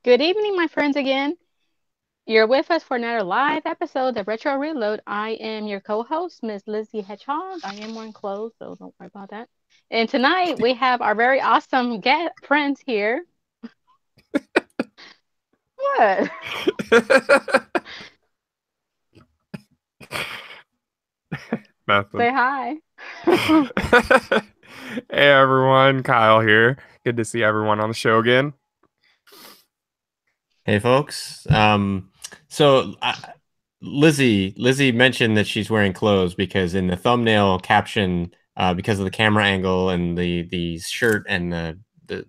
Good evening, my friends, again. You're with us for another live episode of Retro Reload. I am your co host, Miss Lizzie Hedgehog. I am wearing clothes, so don't worry about that. And tonight we have our very awesome guest friends here. What? Nothing. Say hi. Hey everyone, Kyle here. Good to see everyone on the show again. Hey folks. Lizzie mentioned that she's wearing clothes because in the thumbnail caption, because of the camera angle and the shirt and the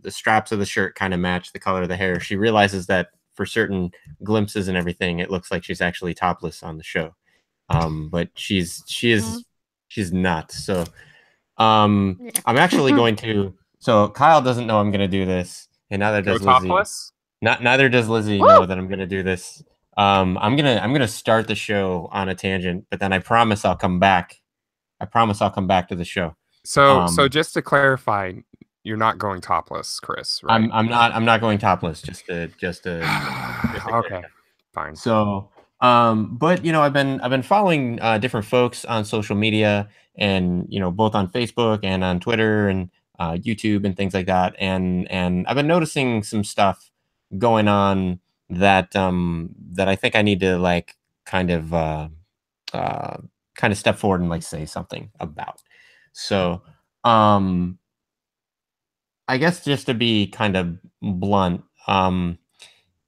straps of the shirt kind of match the color of the hair, she realizes that for certain glimpses and everything, it looks like she's actually topless on the show. But she's not. So Yeah. I'm actually going to. So Kyle doesn't know I'm going to do this, and neither Go does Lizzie. topless. Neither does Lizzie Woo! know that I'm gonna do this. I'm gonna start the show on a tangent, but then I promise I'll come back. I promise I'll come back to the show. So Um, just to clarify, you're not going topless, Chris, right? I'm not going topless. Just to Okay, clarify. fine. So, but I've been following different folks on social media, and both on Facebook and on Twitter and YouTube and things like that, and I've been noticing some stuff going on that I think I need to like kind of uh, kind of step forward and like say something about. So, um, I guess just to be kind of blunt,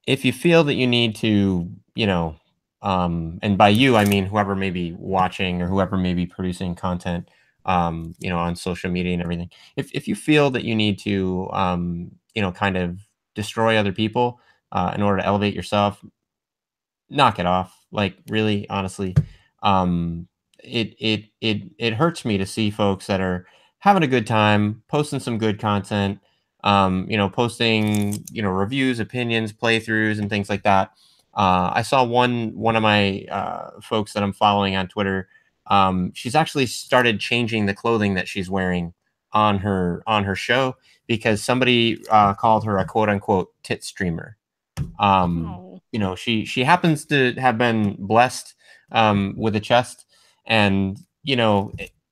if you feel that you need to, and by you, I mean whoever may be watching or whoever may be producing content, on social media and everything. If you feel that you need to, kind of destroy other people in order to elevate yourself, knock it off. Like really, honestly, um, it hurts me to see folks that are having a good time, posting some good content, posting reviews, opinions, playthroughs, and things like that. I saw one of my folks that I'm following on Twitter. She's actually started changing the clothing that she's wearing on her show because somebody called her a quote unquote tit streamer. Oh. She happens to have been blessed with a chest, and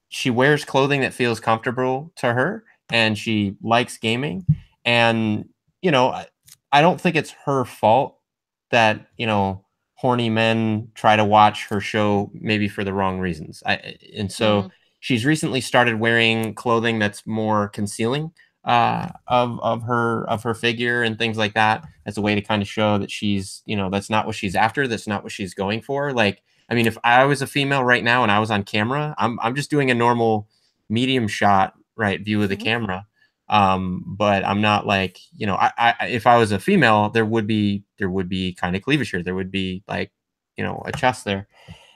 she wears clothing that feels comfortable to her, and she likes gaming, and I don't think it's her fault that horny men try to watch her show maybe for the wrong reasons. And so Mm. she's recently started wearing clothing that's more concealing of her figure and things like that as a way to kind of show that she's that's not what she's after, that's not what she's going for. Like, I mean, if I was a female right now and I was on camera, I'm just doing a normal medium shot, right, view of the Mhm. camera. But I'm not like, if I was a female, there would be kind of cleavage here, there would be like a chest there.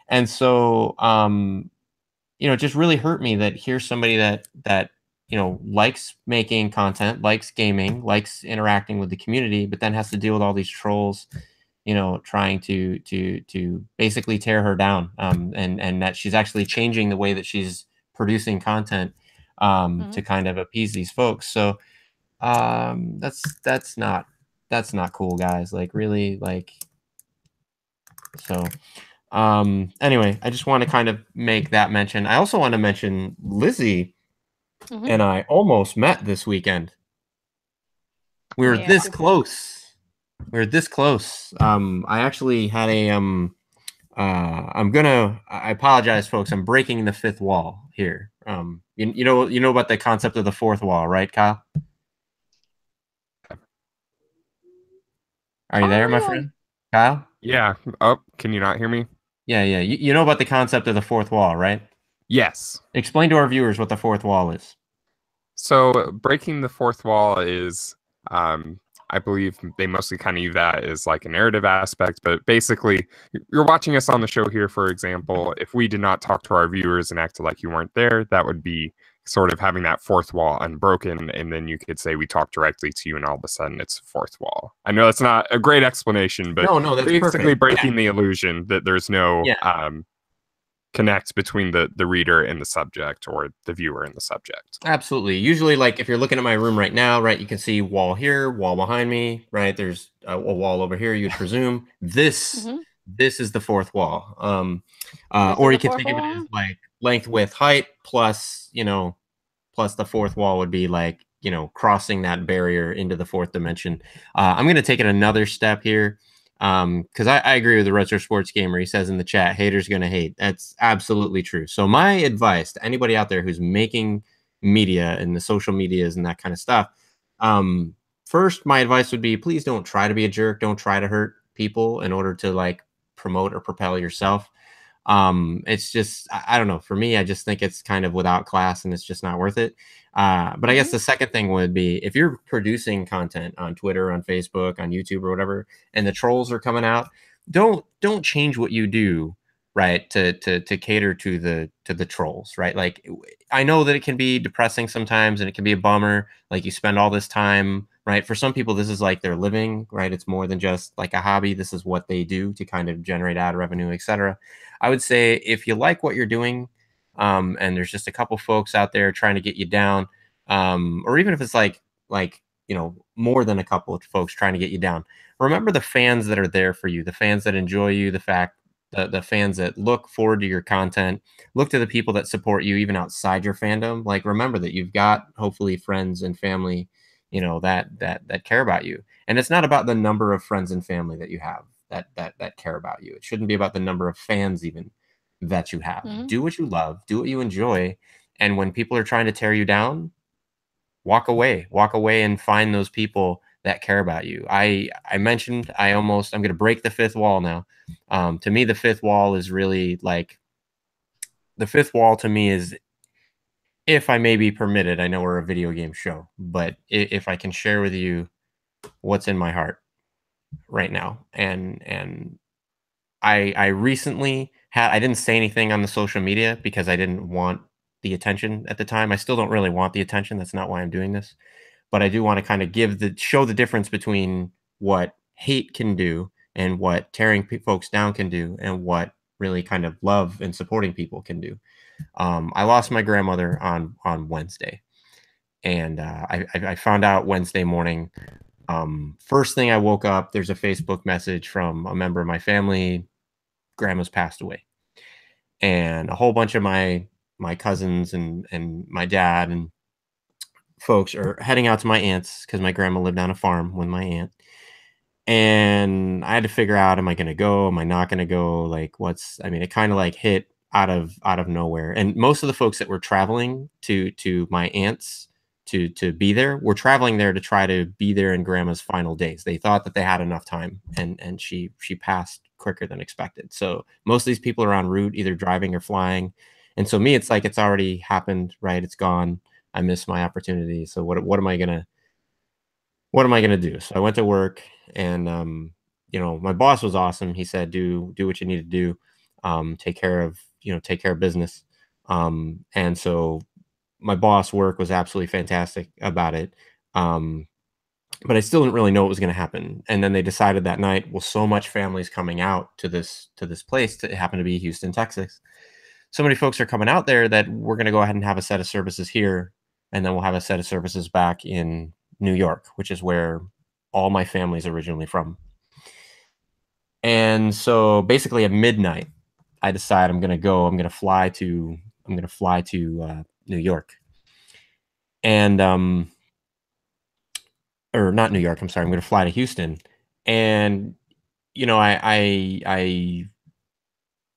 And so it just really hurt me that here's somebody that likes making content, likes gaming, likes interacting with the community, but then has to deal with all these trolls, trying to basically tear her down. And that she's actually changing the way that she's producing content Mhm. to kind of appease these folks. So that's not cool, guys. Like really, like so. Anyway, I just want to kind of make that mention. I also want to mention Lizzie Mhm. and I almost met this weekend. We were Yeah. this close. We were this close. I actually had a I apologize, folks. I'm breaking the fifth wall here. You know about the concept of the fourth wall, right, Kyle? Are you there, my Oh, friend? Kyle? Yeah. Oh, can you not hear me? Yeah, yeah. You know about the concept of the fourth wall, right? Yes. Explain to our viewers what the fourth wall is. So breaking the fourth wall is, I believe they mostly kind of use that as like a narrative aspect, but basically, you're watching us on the show here, for example. If we did not talk to our viewers and acted like you weren't there, that would be sort of having that fourth wall unbroken, and then you could say we talked directly to you, and all of a sudden it's a fourth wall. I know that's not a great explanation, but No, that's basically perfect. Yeah, breaking the illusion that there's no yeah. connect between the reader and the subject, or the viewer and the subject. Absolutely. Usually, like if you're looking at my room right now, right, you can see wall here, wall behind me, right? There's a wall over here, you'd presume. This is the fourth wall. Or you can think of it as like length, width, height, plus, plus the fourth wall would be like, crossing that barrier into the fourth dimension. I'm going to take it another step here. Because I agree with the Retro Sports Gamer. He says in the chat, haters gonna hate. That's absolutely true. So my advice to anybody out there who's making media and the social medias and that kind of stuff, first, my advice would be, please don't try to be a jerk. Don't try to hurt people in order to like promote or propel yourself. It's just, I don't know. For me, I just think it's kind of without class and it's just not worth it. But I guess the second thing would be, if you're producing content on Twitter, on Facebook, on YouTube or whatever, and the trolls are coming out, don't change what you do, right, to cater to the trolls, right? Like, I know that it can be depressing sometimes and it can be a bummer. Like, you spend all this time, right? For some people, this is like their living, right? It's more than just like a hobby. This is what they do to kind of generate ad revenue, etc. I would say if you like what you're doing, and there's just a couple folks out there trying to get you down, or even if it's like more than a couple of folks trying to get you down, remember the fans that are there for you, the fans that enjoy you, the fans that look forward to your content, look to the people that support you even outside your fandom. Like, remember that you've got hopefully friends and family, that care about you. And it's not about the number of friends and family that you have that care about you. It shouldn't be about the number of fans even that you have. Do what you love, do what you enjoy. And when people are trying to tear you down, walk away and find those people that care about you. I mentioned, I'm going to break the fifth wall now. To me, the fifth wall is really like, the fifth wall to me is, if I may be permitted, I know we're a video game show, but if I can share with you what's in my heart right now. And I recently I didn't say anything on the social media because I didn't want the attention at the time. I still don't really want the attention. That's not why I'm doing this. But I do want to kind of show the difference between what hate can do and what tearing folks down can do, and what really kind of love and supporting people can do. I lost my grandmother on Wednesday, and I found out Wednesday morning. First thing I woke up, there's a Facebook message from a member of my family. Grandma's passed away. And a whole bunch of my cousins and my dad and folks are heading out to my aunt's, because my grandma lived on a farm with my aunt. And I had to figure out, am I going to go? Am I not going to go? Like, it kind of like hit out of nowhere. And most of the folks that were traveling to my aunt's to be there were traveling there to try to be there in grandma's final days. They thought that they had enough time, and she passed quicker than expected. So most of these people are en route, either driving or flying. And so me, it's like, it's already happened, right? It's gone. I missed my opportunity. So what am I gonna do? So I went to work, and my boss was awesome. He said, do what you need to do. Take care of business. And so my boss work was absolutely fantastic about it. But I still didn't really know what was going to happen. And then they decided that night, well, so much family's coming out to this place. It happened to be Houston, Texas. So many folks are coming out there that we're going to go ahead and have a set of services here. And then we'll have a set of services back in New York, which is where all my family's originally from. And so basically at midnight, I decide I'm going to fly to New York. And, or not New York, I'm sorry, I'm going to fly to Houston. And, I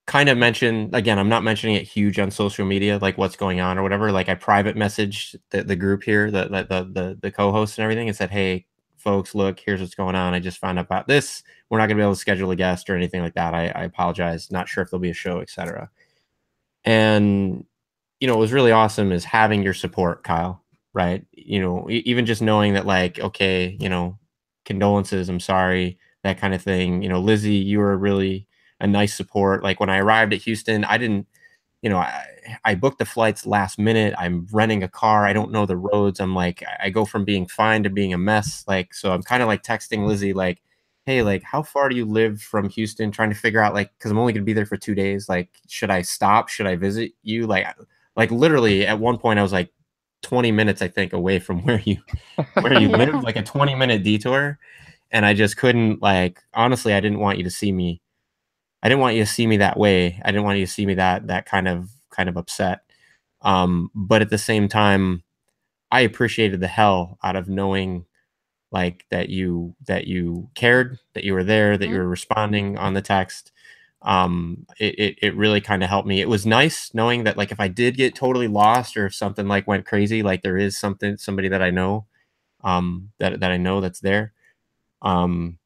kind of mentioned, again, I'm not mentioning it huge on social media, like what's going on or whatever. Like, I private messaged the group here, the co-hosts and everything, and said, hey, folks, look, here's what's going on. I just found out about this. We're not going to be able to schedule a guest or anything like that. I apologize. Not sure if there'll be a show, etc. And, what was really awesome is having your support, Kyle, right? Even just knowing that, like, okay, condolences, I'm sorry, that kind of thing. Lizzie, you were really a nice support. Like, when I arrived at Houston, I didn't, I booked the flights last minute. I'm renting a car. I don't know the roads. I'm like, I go from being fine to being a mess. Like, so I'm kind of like texting Lizzie, like, hey, like, how far do you live from Houston? Trying to figure out, like, because I'm only gonna be there for 2 days. Like, should I stop? Should I visit you? Like literally at one point I was like 20 minutes, I think, away from where you live, Yeah. like a 20-minute detour. And I just couldn't, like, honestly, I didn't want you to see me. I didn't want you to see me that way. I didn't want you to see me that kind of upset. But at the same time, I appreciated the hell out of knowing like that you cared, that you were there, that you Mhm. were responding on the text. It really kind of helped me. It was nice knowing that like if I did get totally lost or if something like went crazy, like there is somebody that I know, that I know that's there. Um,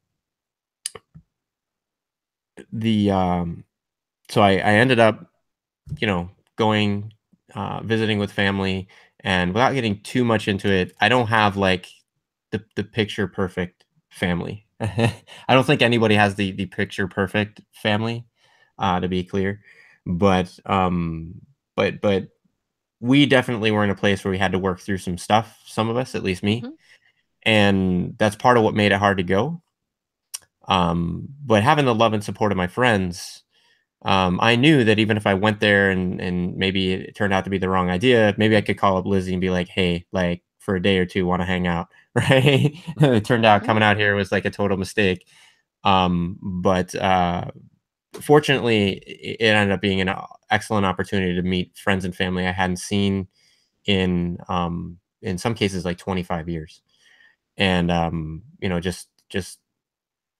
the So I ended up, going, visiting with family, and without getting too much into it, I don't have like the picture perfect family. I don't think anybody has the picture perfect family, to be clear, but but we definitely were in a place where we had to work through some stuff. Some of us, at least me, Mhm. and that's part of what made it hard to go. But having the love and support of my friends, I knew that even if I went there and maybe it turned out to be the wrong idea, maybe I could call up Lizzie and be like, "Hey, like for a day or two, want to hang out?" Right? It turned out Yeah. coming out here was like a total mistake. But fortunately, it ended up being an excellent opportunity to meet friends and family I hadn't seen in some cases like 25 years, and just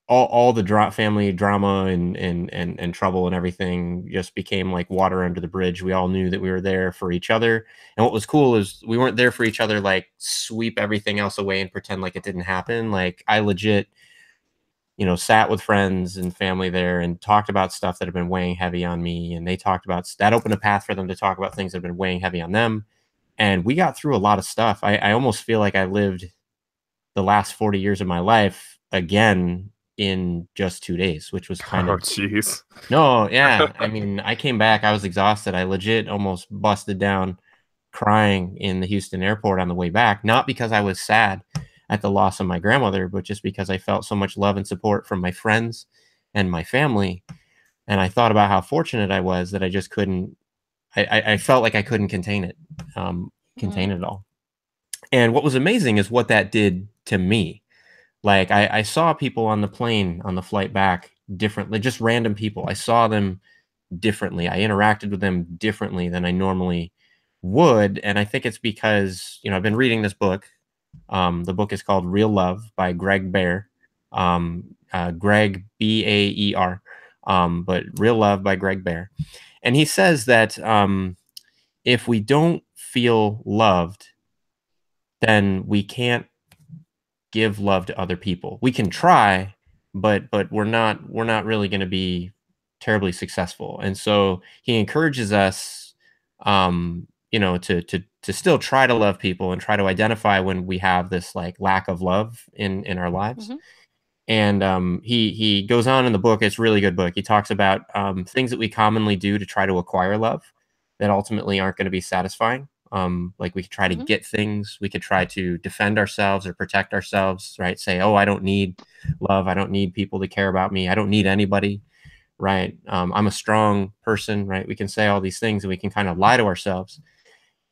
all the family drama and trouble and everything just became like water under the bridge. We all knew that we were there for each other. And what was cool is we weren't there for each other, like sweep everything else away and pretend like it didn't happen. Like I legit, sat with friends and family there and talked about stuff that had been weighing heavy on me. And they talked about that, opened a path for them to talk about things that have been weighing heavy on them. And we got through a lot of stuff. I almost feel like I lived the last 40 years of my life again in just 2 days, which was kind Oh, of jeez. no, yeah. I mean, I came back, I was exhausted. I legit almost busted down crying in the Houston airport on the way back, not because I was sad at the loss of my grandmother, but just because I felt so much love and support from my friends and my family. And I thought about how fortunate I was that I just couldn't, I felt like I couldn't contain Mhm. it all. And what was amazing is what that did to me. Like I saw people on the plane on the flight back differently, just random people. I saw them differently. I interacted with them differently than I normally would. And I think it's because, I've been reading this book. The book is called Real Love by Greg Bear. Greg Baer. But Real Love by Greg Bear. And he says that if we don't feel loved, then we can't give love to other people. We can try, but we're not really going to be terribly successful. And so he encourages us, to still try to love people and try to identify when we have this like lack of love in our lives. Mhm. And he goes on in the book. It's a really good book. He talks about things that we commonly do to try to acquire love that ultimately aren't going to be satisfying. Like we could try to Mhm. get things, we could try to defend ourselves or protect ourselves, right? Say, oh, I don't need love, I don't need people to care about me, I don't need anybody, right? I'm a strong person, right? We can say all these things and we can kind of lie to ourselves,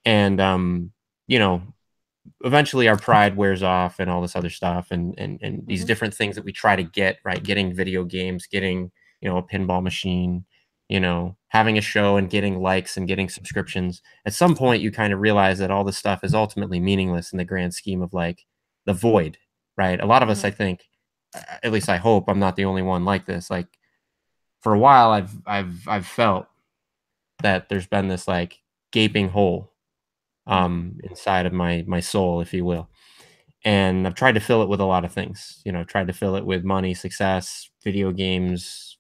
and you know, eventually our pride wears off and all this other stuff, and these Mhm. different things that we try to get, right? Getting video games, getting, a pinball machine, having a show and getting likes and getting subscriptions. At some point you kind of realize that all this stuff is ultimately meaningless in the grand scheme of like the void, right? A lot of us, I Mhm. think, at least I hope I'm not the only one like this. Like for a while I've felt that there's been this like gaping hole Mhm. inside of my soul, if you will. And I've tried to fill it with a lot of things. I've tried to fill it with money, success, video games,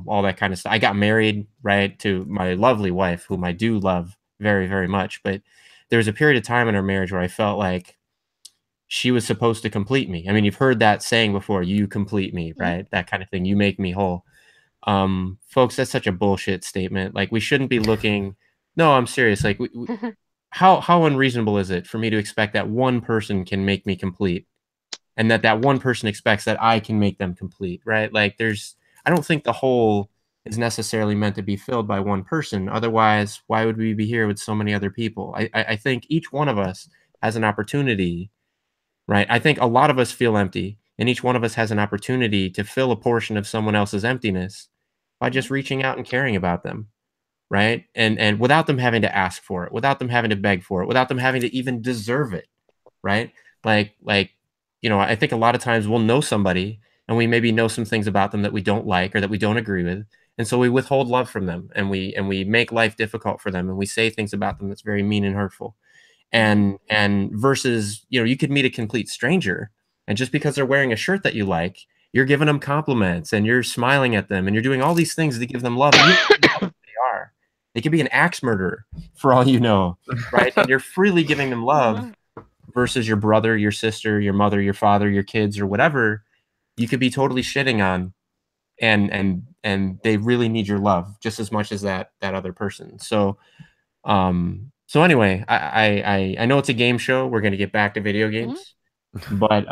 all that kind of stuff. I got married, right, to my lovely wife, whom I do love very, very much. But there was a period of time in our marriage where I felt like she was supposed to complete me. I mean, you've heard that saying before, you complete me, Mhm. right? That kind of thing. You make me whole. Folks, that's such a bullshit statement. Like we shouldn't be looking. No, I'm serious. Like how unreasonable is it for me to expect that one person can make me complete? and that one person expects that I can make them complete, right? Like I don't think the whole is necessarily meant to be filled by one person. Otherwise, why would we be here with so many other people? I think each one of us has an opportunity, right? I think a lot of us feel empty, and each one of us has an opportunity to fill a portion of someone else's emptiness by just reaching out and caring about them, right? And without them having to ask for it, without them having to beg for it, without them having to even deserve it, right? Like I think a lot of times we'll know somebody and we maybe know some things about them that we don't like or that we don't agree with, and so we withhold love from them, and we make life difficult for them, and we say things about them that's very mean and hurtful. And versus, you could meet a complete stranger, and just because they're wearing a shirt that you like, you're giving them compliments and you're smiling at them and you're doing all these things to give them love. And you don't know who they are. They could be an axe murderer for all you know, right? And you're freely giving them love versus your brother, your sister, your mother, your father, your kids, or whatever you could be totally shitting on, and they really need your love just as much as that other person. So anyway, I know it's a game show. We're gonna get back to video games, but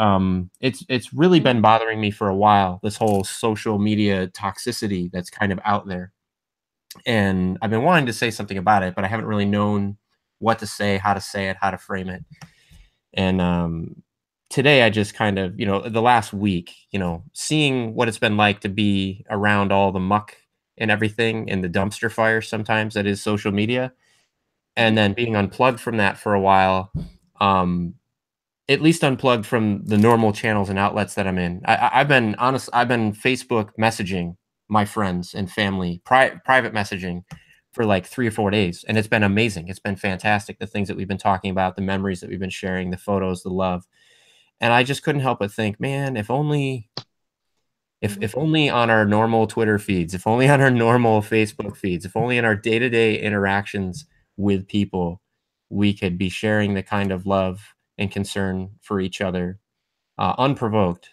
it's really been bothering me for a while, this whole social media toxicity that's kind of out there. And I've been wanting to say something about it, but I haven't really known what to say, how to frame it. And today I just kind of, the last week, seeing what it's been like to be around all the muck and everything and the dumpster fire sometimes that is social media, and then being unplugged from that for a while, at least unplugged from the normal channels and outlets that I'm in. I've been Facebook messaging my friends and family, private messaging for like 3 or 4 days. And it's been amazing. It's been fantastic. The things that we've been talking about, the memories that we've been sharing, the photos, the love. And I just couldn't help but think, man, if only on our normal Twitter feeds, if only on our normal Facebook feeds, if only in our day-to-day interactions with people, we could be sharing the kind of love and concern for each other, unprovoked,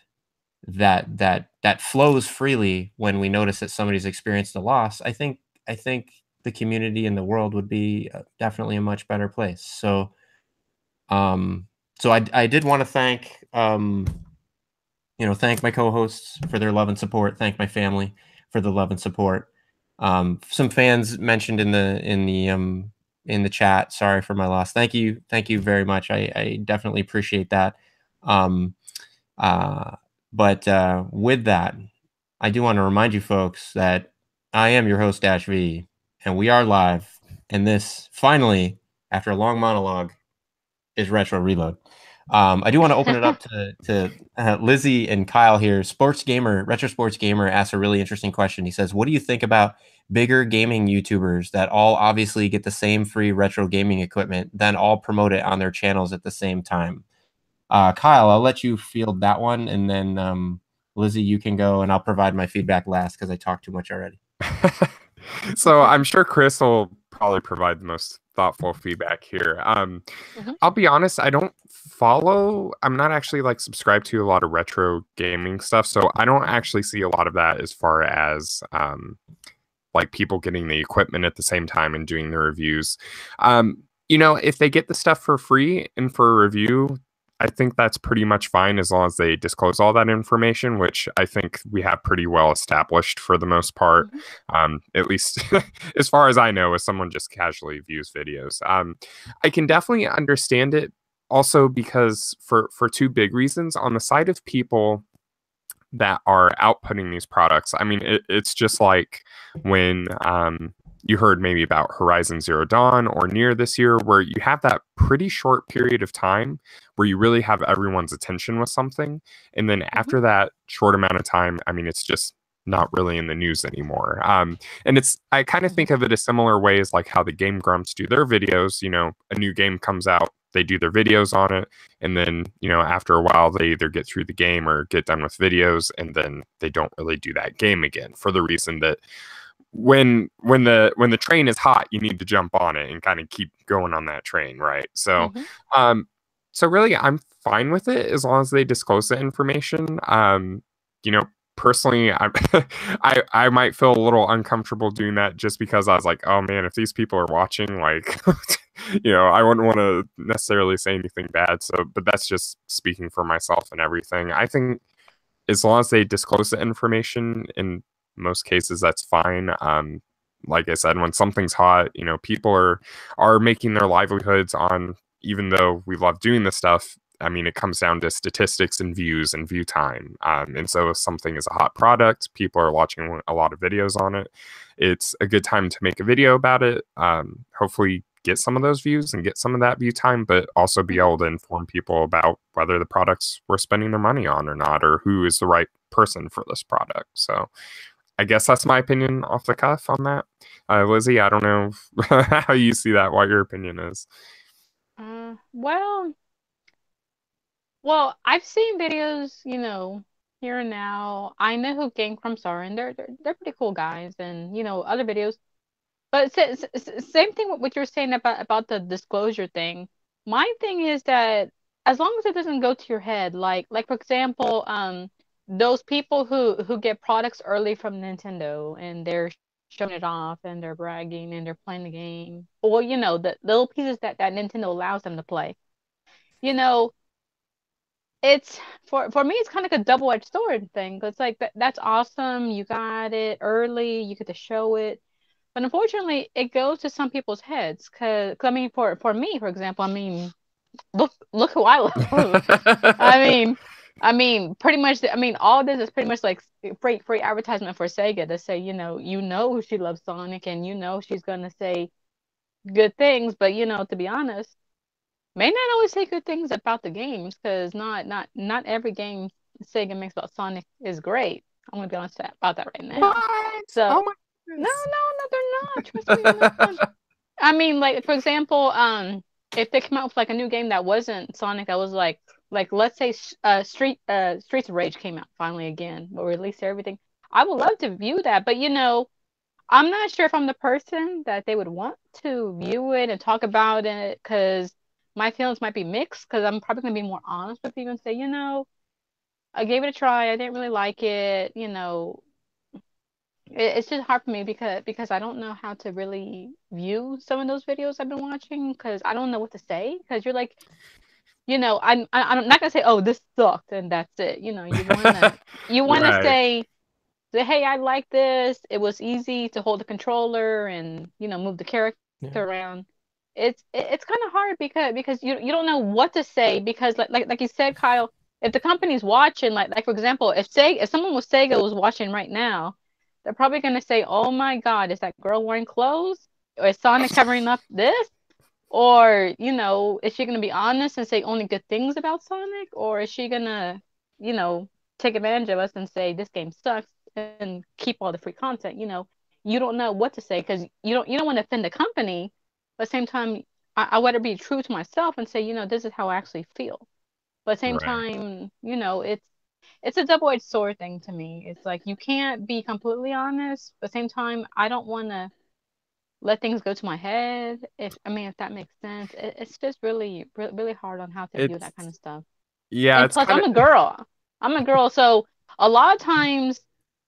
that flows freely when we notice that somebody's experienced a loss. I think the community and the world would be definitely a much better place. So I did want to thank thank my co-hosts for their love and support. Thank my family for the love and support. Some fans mentioned in the chat, sorry for my loss. Thank you very much. I definitely appreciate that. But with that, I do want to remind you folks that I am your host, DashV, and we are live. And this, finally, after a long monologue, is Retro Reload. I do want to open it up to Lizzie and Kyle here. Retro Sports Gamer asks a really interesting question. He says, what do you think about bigger gaming YouTubers that all obviously get the same free retro gaming equipment, then all promote it on their channels at the same time? Kyle, I'll let you field that one, and then Lizzie, you can go, and I'll provide my feedback last because I talked too much already. So I'm sure Chris will probably provide the most thoughtful feedback here. I'll be honest, I'm not actually like subscribed to a lot of retro gaming stuff, so I don't actually see a lot of that as far as like people getting the equipment at the same time and doing the reviews. If they get the stuff for free and for a review, I think that's pretty much fine as long as they disclose all that information, which I think we have pretty well established for the most part, at least as far as I know, as someone just casually views videos. I can definitely understand it also because for two big reasons. On the side of people that are outputting these products, I mean, it's just like when you heard maybe about Horizon Zero Dawn or Nier this year, where you have that pretty short period of time where you really have everyone's attention with something. And then after that short amount of time, I mean, it's just not really in the news anymore. And I kind of think of it as similar ways like how the Game Grumps do their videos. A new game comes out, they do their videos on it, and then after a while they either get through the game or get done with videos, and then they don't really do that game again, for the reason that when the train is hot, you need to jump on it and kind of keep going on that train, right? So so really I'm fine with it as long as they disclose the information. Personally, I might feel a little uncomfortable doing that just because I was like, oh man, if these people are watching, like I wouldn't want to necessarily say anything bad. So, but that's just speaking for myself and everything. I think as long as they disclose the information, in most cases, that's fine. Like I said, when something's hot, people are making their livelihoods on. Even though we love doing this stuff, I mean, it comes down to statistics and views and view time. And so if something is a hot product, people are watching a lot of videos on it. It's a good time to make a video about it. Hopefully get some of those views and get some of that view time, but also be able to inform people about whether the products we're spending their money on or not, or who is the right person for this product. So I guess that's my opinion off the cuff on that. Lizzie, I don't know how you see that, what your opinion is. Well, I've seen videos, here and now. I know who came from Star, and they're pretty cool guys, and other videos. But same thing with what you're saying about the disclosure thing. My thing is that as long as it doesn't go to your head, like for example, those people who get products early from Nintendo and they're showing it off and they're bragging and they're playing the game, or the little pieces that Nintendo allows them to play. You know, it's for me, it's kind of like a double-edged sword thing. 'Cause it's like that's awesome. You got it early. You get to show it. But unfortunately, it goes to some people's heads. Cause I mean, for me, for example, I mean, look who I love. I mean, pretty much. I mean, all this is pretty much like free advertisement for Sega to say, she loves Sonic, and she's gonna say good things. But to be honest, may not always say good things about the games, because not every game Sega makes about Sonic is great. I'm gonna be honest about that right now. What? So Oh my no, goodness. they're not. Trust me, they're not. I mean, like for example, if they come out with like a new game that wasn't Sonic, that was like let's say Streets of Rage came out finally again, or released everything. I would love to view that, but I'm not sure if I'm the person that they would want to view it and talk about it, because my feelings might be mixed. Because I'm probably gonna be more honest with you and say, I gave it a try. I didn't really like it. It's just hard for me because I don't know how to really view some of those videos I've been watching, because I don't know what to say. Because you're like, I'm not gonna say, oh, this sucked and that's it. You wanna Right. say, hey, I like this. It was easy to hold the controller and move the character around. It's kind of hard because you don't know what to say, because like you said, Kyle, if the company's watching, like for example, if someone with Sega was watching right now, they're probably gonna say, "Oh my God, is that girl wearing clothes? Or is Sonic covering up this? Or is she gonna be honest and say only good things about Sonic? Or is she gonna, you know, take advantage of us and say this game sucks and keep all the free content?" You don't know what to say, because you don't want to offend the company, but at the same time, I want to be true to myself and say, this is how I actually feel. But at the same Right. time, it's a double-edged sword thing to me. It's like you can't be completely honest, but at the same time, I don't want to let things go to my head. If that makes sense. It's just really, really hard on how to view It's that kind of stuff. yeah, And it's plus, kind I'm of a girl. So a lot of times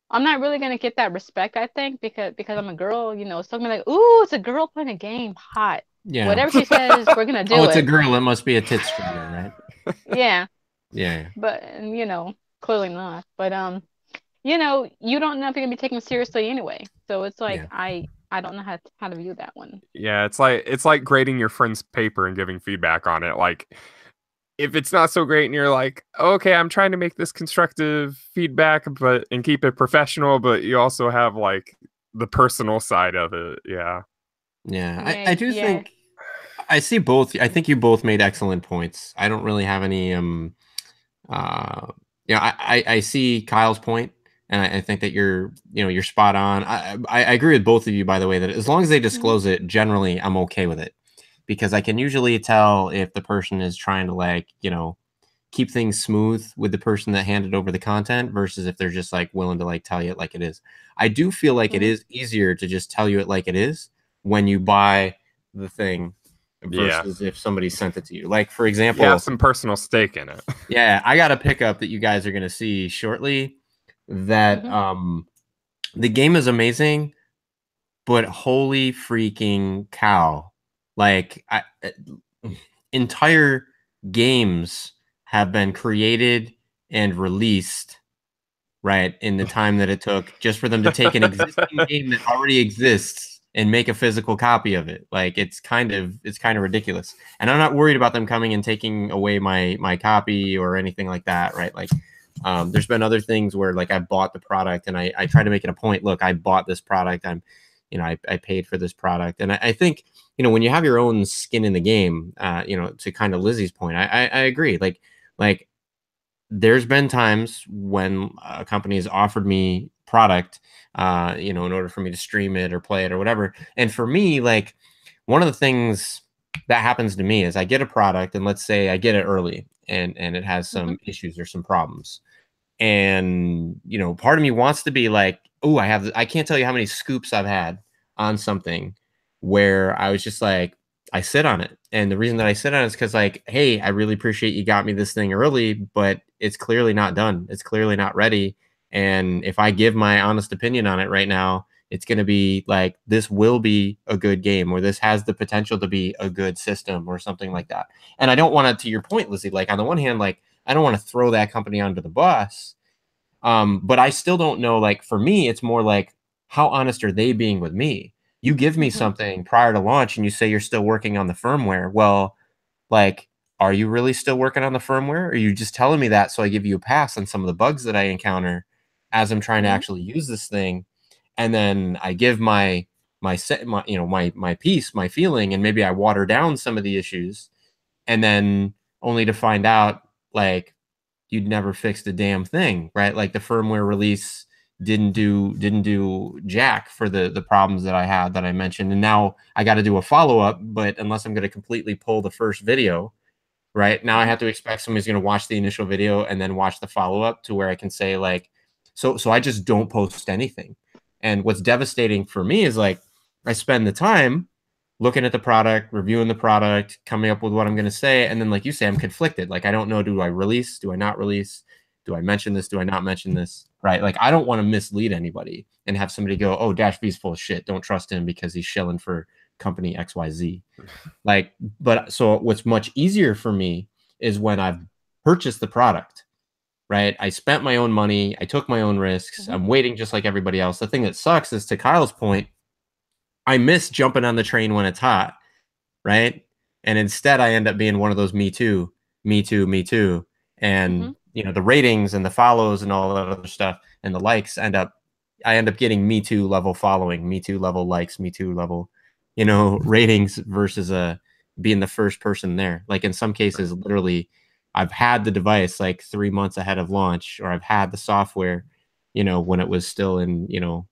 I'm not really gonna get that respect, I think, because I'm a girl. It's talking like, "Ooh, it's a girl playing a game, hot." Yeah. Whatever she says, we're gonna Oh, do it's a it. girl. It must be a tit stripper, right? Yeah, Yeah. but clearly not. But you don't know if you're gonna be taken seriously anyway. So it's like Yeah. I don't know how to view that one. yeah, it's like grading your friend's paper and giving feedback on it. Like if it's not so great and you're like, okay, I'm trying to make this constructive feedback, but and keep it professional, but you also have like the personal side of it. Yeah. Yeah. Yeah, I do yeah. think I see both. I think you both made excellent points. I don't really have any uh I see Kyle's point, and I think that you're spot on. I agree with both of you, by the way, that as long as they Mhm. disclose it, generally I'm okay with it, because I can usually tell if the person is trying to, like, keep things smooth with the person that handed over the content versus if they're just like willing to like tell you it like it is. I do feel like it Mhm. is easier to just tell you it like it is when you buy the thing Yeah. versus if somebody sent it to you. Like, for You have example, some personal stake in it. yeah, I got a pickup that you guys are going to see shortly that Mhm. the game is amazing, but holy freaking cow, Like entire games have been created and released, right, in the time that it took just for them to take an existing game that already exists and make a physical copy of it. Like it's kind of ridiculous. And I'm not worried about them coming and taking away my copy or anything like that, right? Like there's been other things where like I bought the product and I try to make it a point. Look, I bought this product. I paid for this product. And I think, when you have your own skin in the game, to kind of Lizzie's point, I agree. Like there's been times when a company has offered me product, in order for me to stream it or play it or whatever. And for me, like one of the things that happens to me is I get a product and let's say I get it early and it has some issues or some problems. And, part of me wants to be like, oh, I can't tell you how many scoops I've had on something where I was just like, I sit on it. And the reason that I sit on it is because like, hey, I really appreciate you got me this thing early, but it's clearly not done. It's clearly not ready. And if I give my honest opinion on it right now, it's going to be like, this will be a good game, or this has the potential to be a good system or something like that. And I don't want to your point, Lizzie, like on the one hand, like, I don't want to throw that company under the bus. But I still don't know, like for me, it's more like, how honest are they being with me? You give me something prior to launch and you say you're still working on the firmware. Well, like, are you really still working on the firmware? Or are you just telling me that so I give you a pass on some of the bugs that I encounter as I'm trying to actually use this thing? And then I give my piece, my feeling, and maybe I water down some of the issues, and then only to find out like you'd never fixed a damn thing, right? Like the firmware release didn't do jack for the problems that I had that I mentioned. And now I got to do a follow-up, but unless I'm going to completely pull the first video, right? Now I have to expect somebody's going to watch the initial video and then watch the follow-up to where I can say like, so I just don't post anything. And what's devastating for me is like, I spend the time looking at the product, reviewing the product, coming up with what I'm going to say. And then, like you say, I'm conflicted. Like, I don't know, do I release? Do I not release? Do I mention this? Do I not mention this? Right? Like, I don't want to mislead anybody and have somebody go, oh, DashV's full of shit. Don't trust him because he's shilling for company XYZ. Like, but so what's much easier for me is when I've purchased the product, right? I spent my own money. I took my own risks. I'm waiting just like everybody else. The thing that sucks is, to Kyle's point, I miss jumping on the train when it's hot, right? And instead I end up being one of those me too. And the ratings and the follows and all that other stuff and the likes I end up getting me too level following, me too level likes, me too level, ratings versus being the first person there. Like in some cases, literally I've had the device like 3 months ahead of launch, or I've had the software, when it was still in,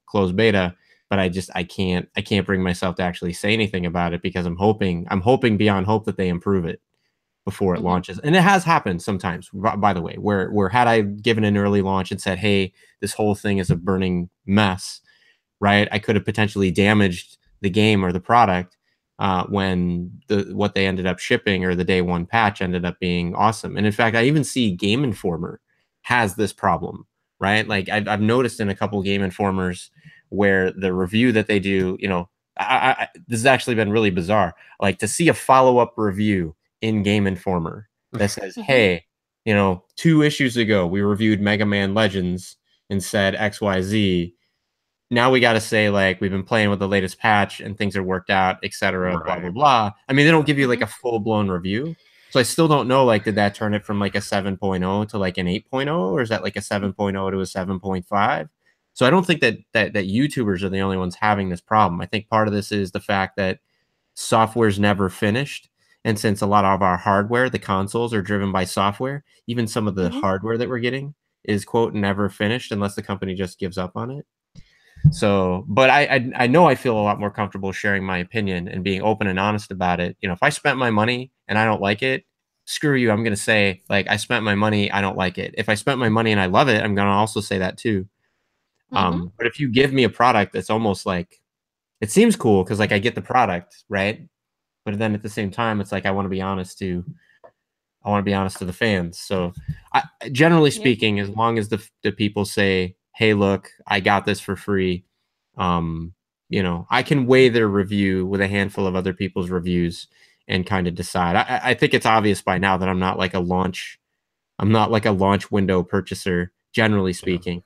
closed beta, but I can't bring myself to actually say anything about it because I'm hoping beyond hope that they improve it before it launches. And it has happened sometimes, by the way, where had I given an early launch and said, hey, this whole thing is a burning mess, right? I could have potentially damaged the game or the product when what they ended up shipping or the day one patch ended up being awesome. And in fact, I even see Game Informer has this problem, right? Like I've noticed in a couple Game Informers where the review that they do, this has actually been really bizarre. Like to see a follow-up review in Game Informer that says, hey, 2 issues ago, we reviewed Mega Man Legends and said XYZ. Now we got to say, like, we've been playing with the latest patch and things are worked out, etc. Blah, blah, blah. I mean, they don't give you like a full-blown review. So I still don't know, like, did that turn it from like a 7.0 to like an 8.0, or is that like a 7.0 to a 7.5? So I don't think that YouTubers are the only ones having this problem. I think part of this is the fact that software's never finished. And since a lot of our hardware, the consoles, are driven by software, even some of the hardware that we're getting is, quote, never finished unless the company just gives up on it. So, but I know I feel a lot more comfortable sharing my opinion and being open and honest about it. If I spent my money and I don't like it, screw you. I'm going to say, like, I spent my money, I don't like it. If I spent my money and I love it, I'm going to also say that too. But if you give me a product that's almost like, it seems cool because like I get the product, right? But then at the same time, it's like I want to be honest to the fans. So generally speaking, as long as the people say, hey, look, I got this for free, you know, I can weigh their review with a handful of other people's reviews and kind of decide. I think it's obvious by now that I'm not like a launch window purchaser, generally speaking.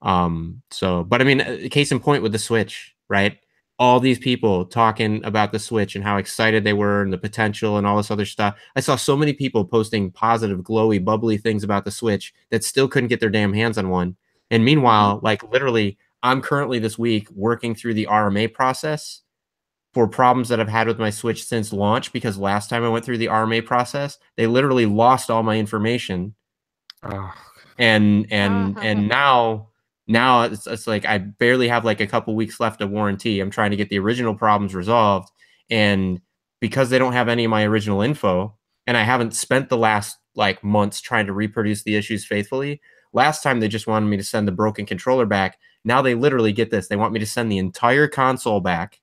So, but I mean, case in point with the Switch, right? All these people talking about the Switch and how excited they were and the potential and all this other stuff. I saw so many people posting positive, glowy, bubbly things about the Switch that still couldn't get their damn hands on one. And meanwhile, like literally, I'm currently this week working through the RMA process for problems that I've had with my Switch since launch, because last time I went through the RMA process, they literally lost all my information. Oh, And now it's like I barely have like a couple weeks left of warranty. I'm trying to get the original problems resolved, and because they don't have any of my original info, and I haven't spent the last like months trying to reproduce the issues faithfully. Last time they just wanted me to send the broken controller back. Now they literally, get this, they want me to send the entire console back,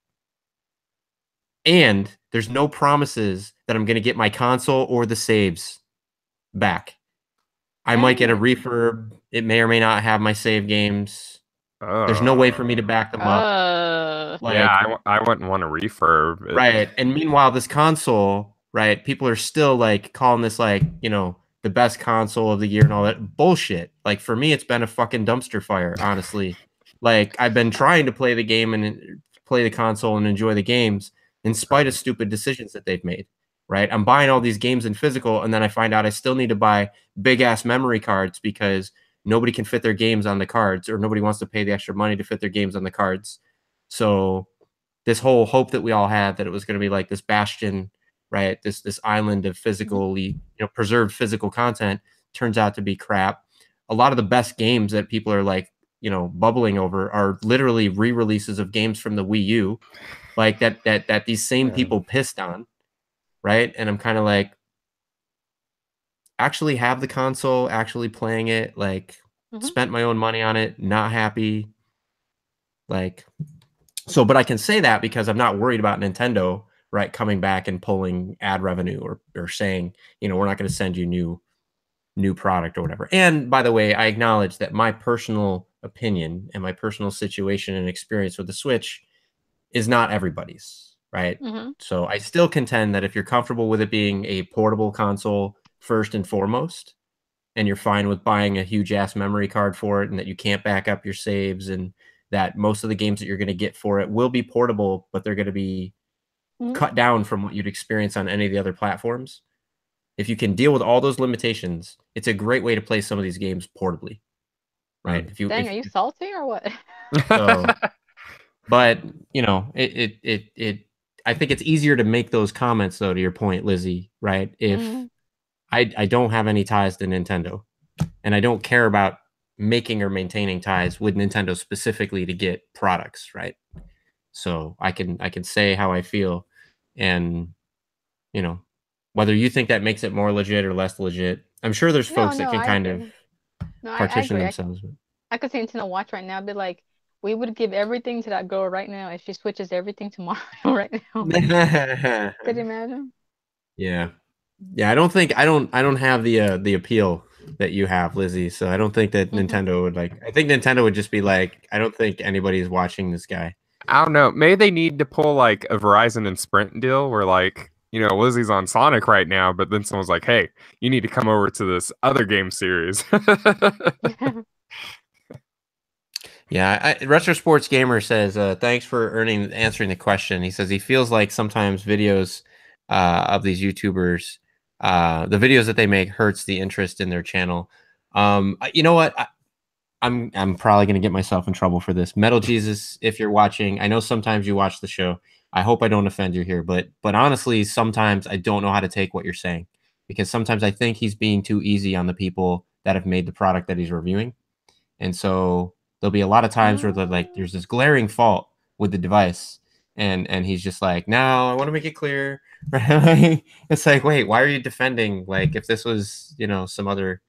and there's no promises that I'm going to get my console or the saves back. I might get a refurb. It may or may not have my save games. There's no way for me to back them up. Like, yeah, I wouldn't want a refurb. Right. And meanwhile, this console, right, people are still like calling this like, you know, the best console of the year and all that bullshit. Like for me, it's been a fucking dumpster fire, honestly. Like I've been trying to play the game and play the console and enjoy the games in spite of stupid decisions that they've made. Right. I'm buying all these games in physical, and then I find out I still need to buy big ass memory cards because nobody can fit their games on the cards, or nobody wants to pay the extra money to fit their games on the cards. So this whole hope that we all had that it was going to be like this bastion, right? This island of physically, you know, preserved physical content turns out to be crap. A lot of the best games that people are like, you know, bubbling over are literally re-releases of games from the Wii U, like that these same people pissed on. Right. And I'm kind of like, actually have the console, actually playing it, like spent my own money on it, not happy. Like, so, but I can say that because I'm not worried about Nintendo, right, coming back and pulling ad revenue or saying, you know, we're not going to send you new product or whatever. And by the way, I acknowledge that my personal opinion and my personal situation and experience with the Switch is not everybody's. Right. So I still contend that if you're comfortable with it being a portable console first and foremost, and you're fine with buying a huge ass memory card for it, and that you can't back up your saves, and that most of the games that you're going to get for it will be portable, but they're going to be cut down from what you'd experience on any of the other platforms. If you can deal with all those limitations, it's a great way to play some of these games portably. Right. Dang, are you salty or what? So, but you know, I think it's easier to make those comments, though, to your point, Lizzie, right? If I don't have any ties to Nintendo, and I don't care about making or maintaining ties with Nintendo specifically to get products, right? So I can say how I feel, and you know, whether you think that makes it more legit or less legit, I'm sure there's folks that can kind of partition themselves. I could see Nintendo Watch right now, be like, we would give everything to that girl right now if she switches everything tomorrow right now. Could you imagine? Yeah. I don't have the appeal that you have, Lizzie. So I don't think that Nintendo would like. I think Nintendo would just be like, I don't think anybody's watching this guy. I don't know. Maybe they need to pull like a Verizon and Sprint deal where like, you know, Lizzie's on Sonic right now, but then someone's like, hey, you need to come over to this other game series. Yeah, Retro Sports Gamer says, thanks for answering the question. He says he feels like sometimes videos of these YouTubers, the videos that they make hurts the interest in their channel. You know what? I'm probably going to get myself in trouble for this. Metal Jesus, if you're watching, I know sometimes you watch the show. I hope I don't offend you here, but honestly, sometimes I don't know how to take what you're saying, because sometimes I think he's being too easy on the people that have made the product that he's reviewing. And so there'll be a lot of times where like there's this glaring fault with the device, and he's just like, no, I want to make it clear. It's like, wait, why are you defending? Like, if this was, you know, some other,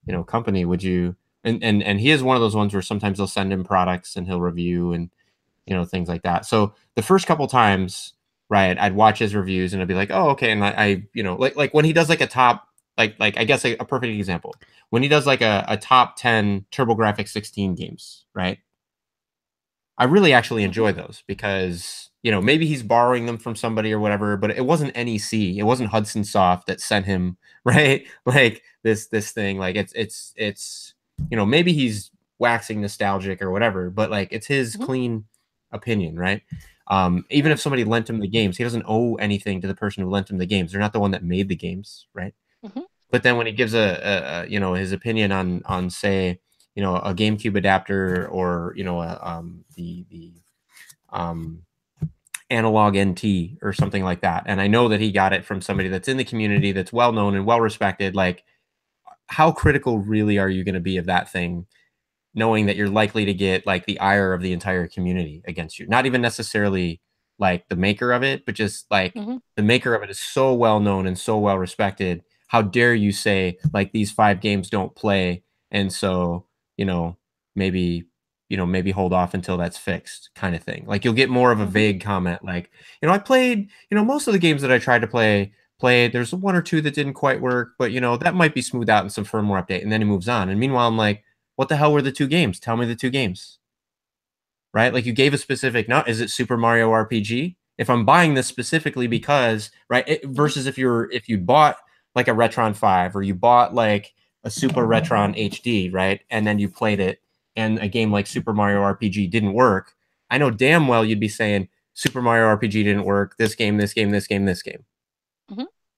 you know, company, would you? And he is one of those ones where sometimes they'll send him products and he'll review and, you know, things like that. So the first couple times, right, I'd watch his reviews and I'd be like, oh, okay. And I you know, like when he does like a top, like I guess a perfect example, when he does like a top 10 TurboGrafx 16 games, right? I really actually enjoy those because, you know, maybe he's borrowing them from somebody or whatever, but it wasn't NEC, it wasn't Hudson Soft that sent him, right? Like this thing, like it's you know, maybe he's waxing nostalgic or whatever, but like it's his clean opinion, right? Even if somebody lent him the games, he doesn't owe anything to the person who lent him the games. They're not the one that made the games, right? But then when he gives a you know, his opinion on say, you know, a GameCube adapter or, you know, the analog NT or something like that, and I know that he got it from somebody that's in the community, that's well known and well respected, like how critical really are you going to be of that thing, knowing that you're likely to get like the ire of the entire community against you? Not even necessarily like the maker of it, but just like the maker of it is so well known and so well respected. How dare you say like these 5 games don't play, and so, you know, maybe, you know, maybe hold off until that's fixed, kind of thing. Like you'll get more of a vague comment like, you know, I played, you know, most of the games that I tried to play, there's 1 or 2 that didn't quite work, but you know, that might be smoothed out in some firmware update, and then he moves on. And meanwhile, I'm like, what the hell were the 2 games? Tell me the 2 games. Right? Like you gave a specific, no, is it Super Mario RPG? If I'm buying this specifically because, right, versus if you bought like a Retron 5 or you bought like a Super Retron HD, right? And then you played it and a game like Super Mario RPG didn't work. I know damn well you'd be saying Super Mario RPG didn't work, this game, this game, this game, this game.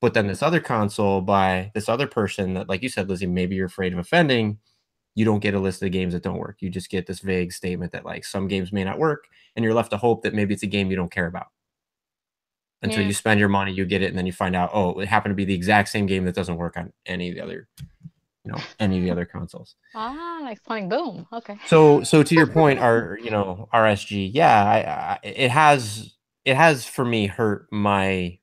But then this other console by this other person that, like you said, Lizzie, maybe you're afraid of offending, you don't get a list of games that don't work. You just get this vague statement that like some games may not work, and you're left to hope that maybe it's a game you don't care about. Until you spend your money, you get it, and then you find out, oh, it happened to be the exact same game that doesn't work on any of the other, you know, any of the other consoles. Like Sonic Boom. Okay. So to your point, our, you know, RSG, yeah, it has for me hurt my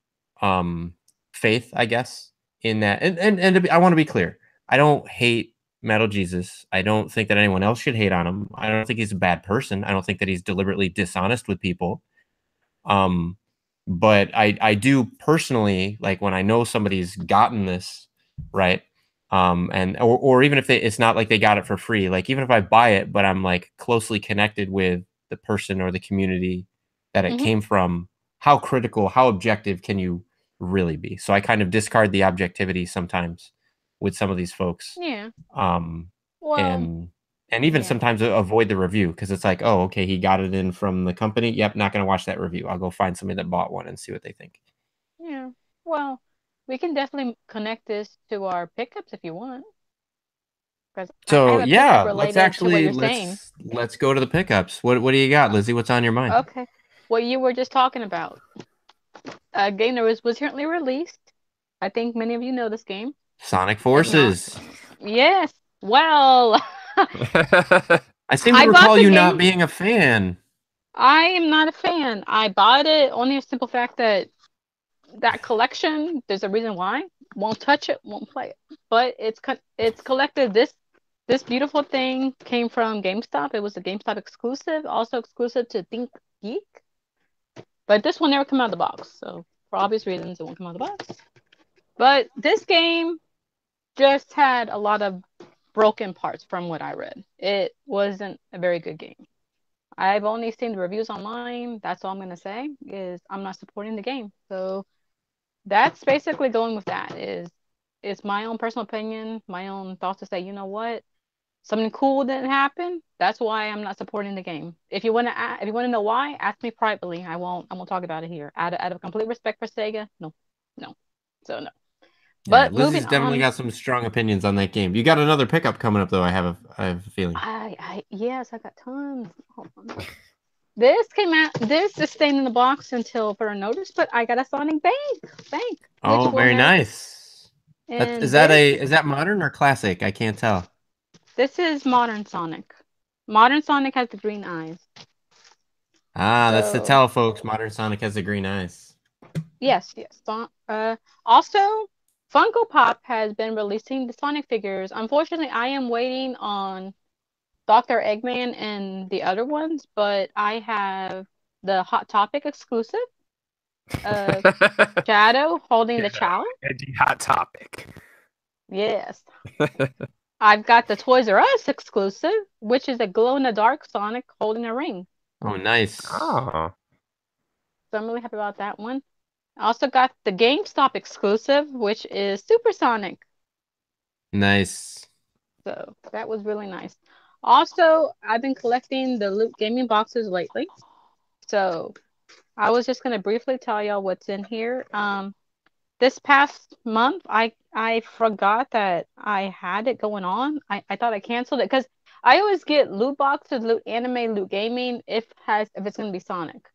faith, I guess, in that. And I want to be clear, I don't hate Metal Jesus. I don't think that anyone else should hate on him. I don't think he's a bad person. I don't think that he's deliberately dishonest with people. But I do personally, like when I know somebody's gotten this, right? And or even if it's not like they got it for free, like even if I buy it, but I'm like closely connected with the person or the community that it came from, how critical, how objective can you really be? So I kind of discard the objectivity sometimes with some of these folks. Yeah. Well, and even sometimes avoid the review because it's like, oh, okay, he got it in from the company. Yep, not going to watch that review. I'll go find somebody that bought one and see what they think. Yeah. Well, we can definitely connect this to our pickups if you want. So yeah, let's go to the pickups. What do you got, Lizzie? What's on your mind? Okay. What you were just talking about. A game that was recently released. I think many of you know this game. Sonic Forces. Yes. Well, I seem to recall you not being a fan. I am not a fan. I bought it only a simple fact that collection, there's a reason why. Won't touch it, won't play it. But it's collected. This beautiful thing came from GameStop. It was a GameStop exclusive, also exclusive to Think Geek. But this one never came out of the box. So for obvious reasons, it won't come out of the box. But this game just had a lot of broken parts from what I read. It wasn't a very good game. I've only seen the reviews online. That's all I'm going to say is I'm not supporting the game. So that's basically going with that. It's my own personal opinion, my own thoughts to say, you know what? Something cool didn't happen. That's why I'm not supporting the game. If you want to know why, ask me privately. I won't talk about it here. Out of complete respect for Sega, no. So no. But yeah, Lizzie's definitely got some strong opinions on that game. You got another pickup coming up, though. I have a feeling. Yes, I got tons. Hold on. This came out. This is staying in the box until further notice. But I got a Sonic Bank. Oh, very nice. Is that modern or classic? I can't tell. This is modern Sonic. Modern Sonic has the green eyes. That's the tell, folks. Modern Sonic has the green eyes. Yes. Also, Funko Pop has been releasing the Sonic figures. Unfortunately, I am waiting on Dr. Eggman and the other ones, but I have the Hot Topic exclusive. Shadow holding the challenge. Hot Topic. Yes. I've got the Toys R Us exclusive, which is a glow-in-the-dark Sonic holding a ring. Oh, nice. Oh, So I'm really happy about that one. I also got the GameStop exclusive, which is Supersonic. Nice. So that was really nice. Also, I've been collecting the Loot Gaming boxes lately. So I was just gonna briefly tell y'all what's in here. This past month, I forgot that I had it going on. I thought I canceled it because I always get loot boxes, loot anime, loot gaming if it's gonna be Sonic.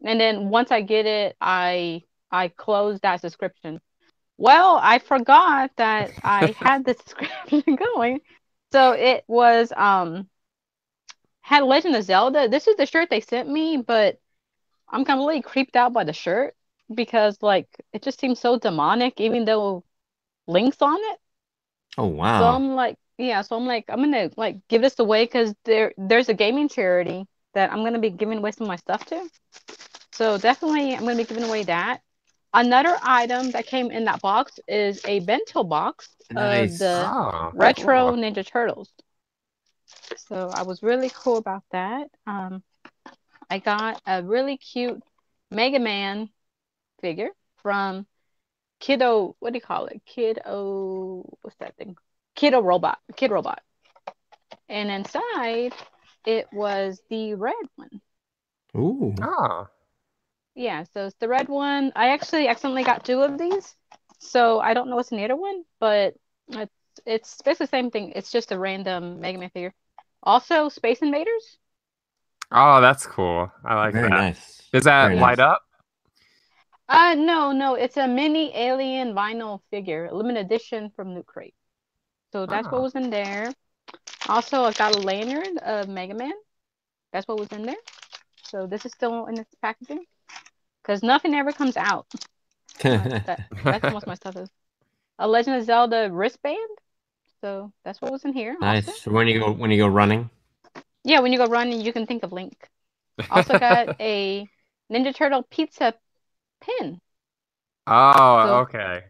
And then once I get it, I close that subscription. Well, I forgot that I had the subscription going. So it was had Legend of Zelda. This is the shirt they sent me, but I'm completely creeped out by the shirt because like it just seems so demonic, even though Link's on it. Oh, So wow. I'm like, yeah, so I'm like, I'm gonna like give this away because there's a gaming charity that I'm gonna be giving away some of my stuff to. So definitely I'm gonna be giving away that. Another item that came in that box is a bento box of Nice. the oh, retro cool. Ninja Turtles. So I was really cool about that. I got a really cute Mega Man figure from Kiddo. What do you call it? Kiddo. What's that thing? Kiddo Robot. Kid Robot. And inside, it was the red one. Ooh. Oh, Yeah, so it's the red one. I actually accidentally got two of these, so I don't know what's in the other one, but it's it's basically the same thing. It's just a random Mega Man figure. Also, Space Invaders. oh, that's cool. I like Very that. nice. Does that Very Yeah. light nice. up? No, it's a mini alien vinyl figure, limited edition from Loot Crate. So that's what Oh, was in there. Also, I got a lanyard of Mega Man. That's what was in there. So this is still in its packaging because nothing ever comes out. That's most of my stuff is. A Legend of Zelda wristband. So that's what was in here. Also, Nice. So when you go running. yeah, when you go running, you can think of Link. Also got a Ninja Turtle pizza pin. oh, So okay.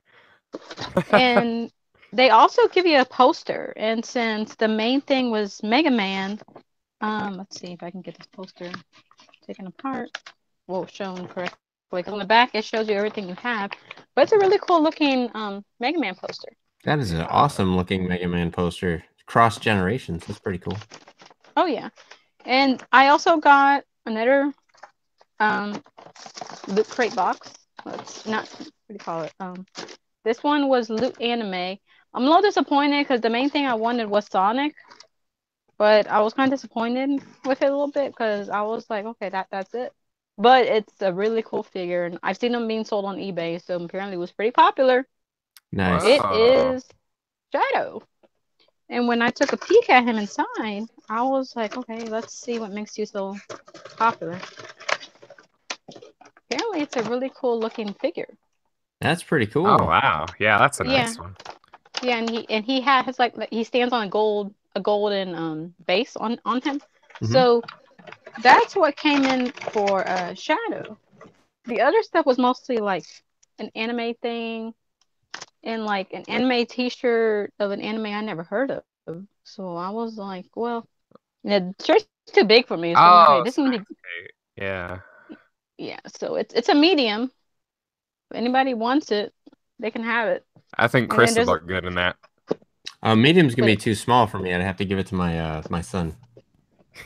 and they also give you a poster. And since the main thing was Mega Man, let's see if I can get this poster taken apart. Well, shown correctly. Because on the back it shows you everything you have. But it's a really cool looking Mega Man poster. That is an awesome looking Mega Man poster. Cross generations. That's pretty cool. Oh yeah. And I also got another Loot Crate box. It's not what do you call it? This one was Loot Anime. I'm a little disappointed because the main thing I wanted was Sonic, but I was kind of disappointed with it a little bit because I was like, okay, that's it. But it's a really cool figure, and I've seen them being sold on eBay, so apparently it was pretty popular. Nice. It Whoa. is Shadow. And when I took a peek at him inside, I was like, okay, let's see what makes you so popular. Apparently, it's a really cool looking figure. That's pretty Oh, cool. wow. Yeah, that's a Yeah, nice one. yeah, and he has like he stands on a golden base on him. Hmm. So that's what came in for Shadow. The other stuff was mostly like an anime thing and like an anime T-shirt of an anime I never heard of. So I was like, well, the shirt's too big for me. So I'm like, okay, Oh, this is gonna Steins be Gate. Yeah. yeah. So it's a medium. If anybody wants it, they can have it. I think And then Chris would there's look good in that. Medium's gonna be but too small for me. I'd have to give it to my son.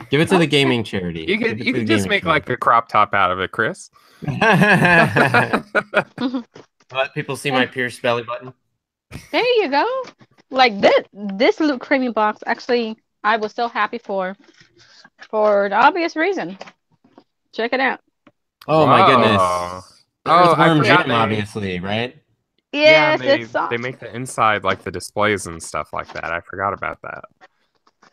Give it to the okay. gaming charity. You Give could it you to the could just gaming make charity. like a crop top out of it, Chris. Let people see my And pierced belly button. there you go. Like this Loot Creamy box actually I was so happy for the obvious reason. Check it out. Oh my Whoa. goodness. The Oh, I Earthworm Yeah. forgot Jim, they obviously, right? yeah, Yes, it's they make the inside like the displays and stuff like that. I forgot about that.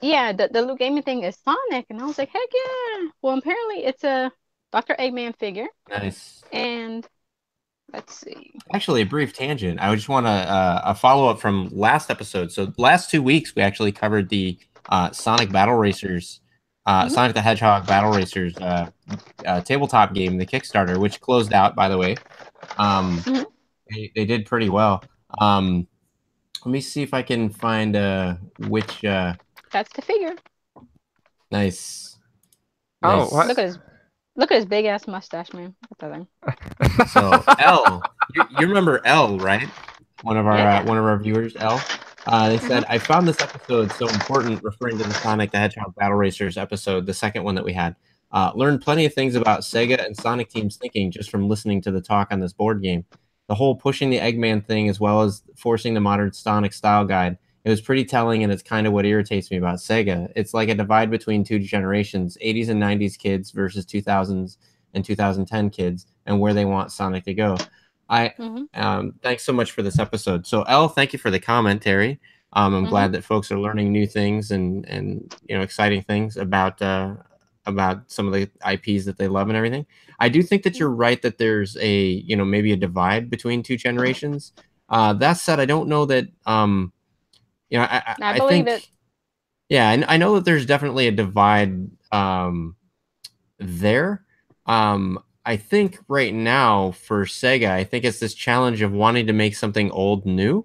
yeah, the Luke Gaming thing is Sonic, and I was like, heck yeah. Well, apparently it's a Dr. Eggman figure, Nice. and let's see. Actually, a brief tangent. I just want a follow up from last episode. So, last 2 weeks, we actually covered the Sonic Battle Racers, Hmm. Sonic the Hedgehog Battle Racers tabletop game, the Kickstarter, which closed out, by the way. Um, Hmm. they did pretty well. Let me see if I can find which. That's the figure. Nice. Oh, what? Look at his big ass mustache, man. Look at that thing. So L, you remember L, right? One of our viewers, L. They said, I found this episode so important, referring to the Sonic the Hedgehog Battle Racers episode, the second one that we had. Learned plenty of things about Sega and Sonic Team's thinking just from listening to the talk on this board game. The whole pushing the Eggman thing, as well as forcing the modern Sonic style guide, it was pretty telling, and it's kind of what irritates me about Sega. It's like a divide between two generations, 80s and 90s kids versus 2000s and 2010 kids, and where they want Sonic to go. Thanks so much for this episode. So L, thank you for the commentary. I'm glad that folks are learning new things and exciting things about some of the IPs that they love and everything. I do think that you're right that there's a maybe a divide between two generations. That said, I don't know that I believe think it. Yeah, I know that there's definitely a divide there. I think right now for Sega, I think it's this challenge of wanting to make something old new,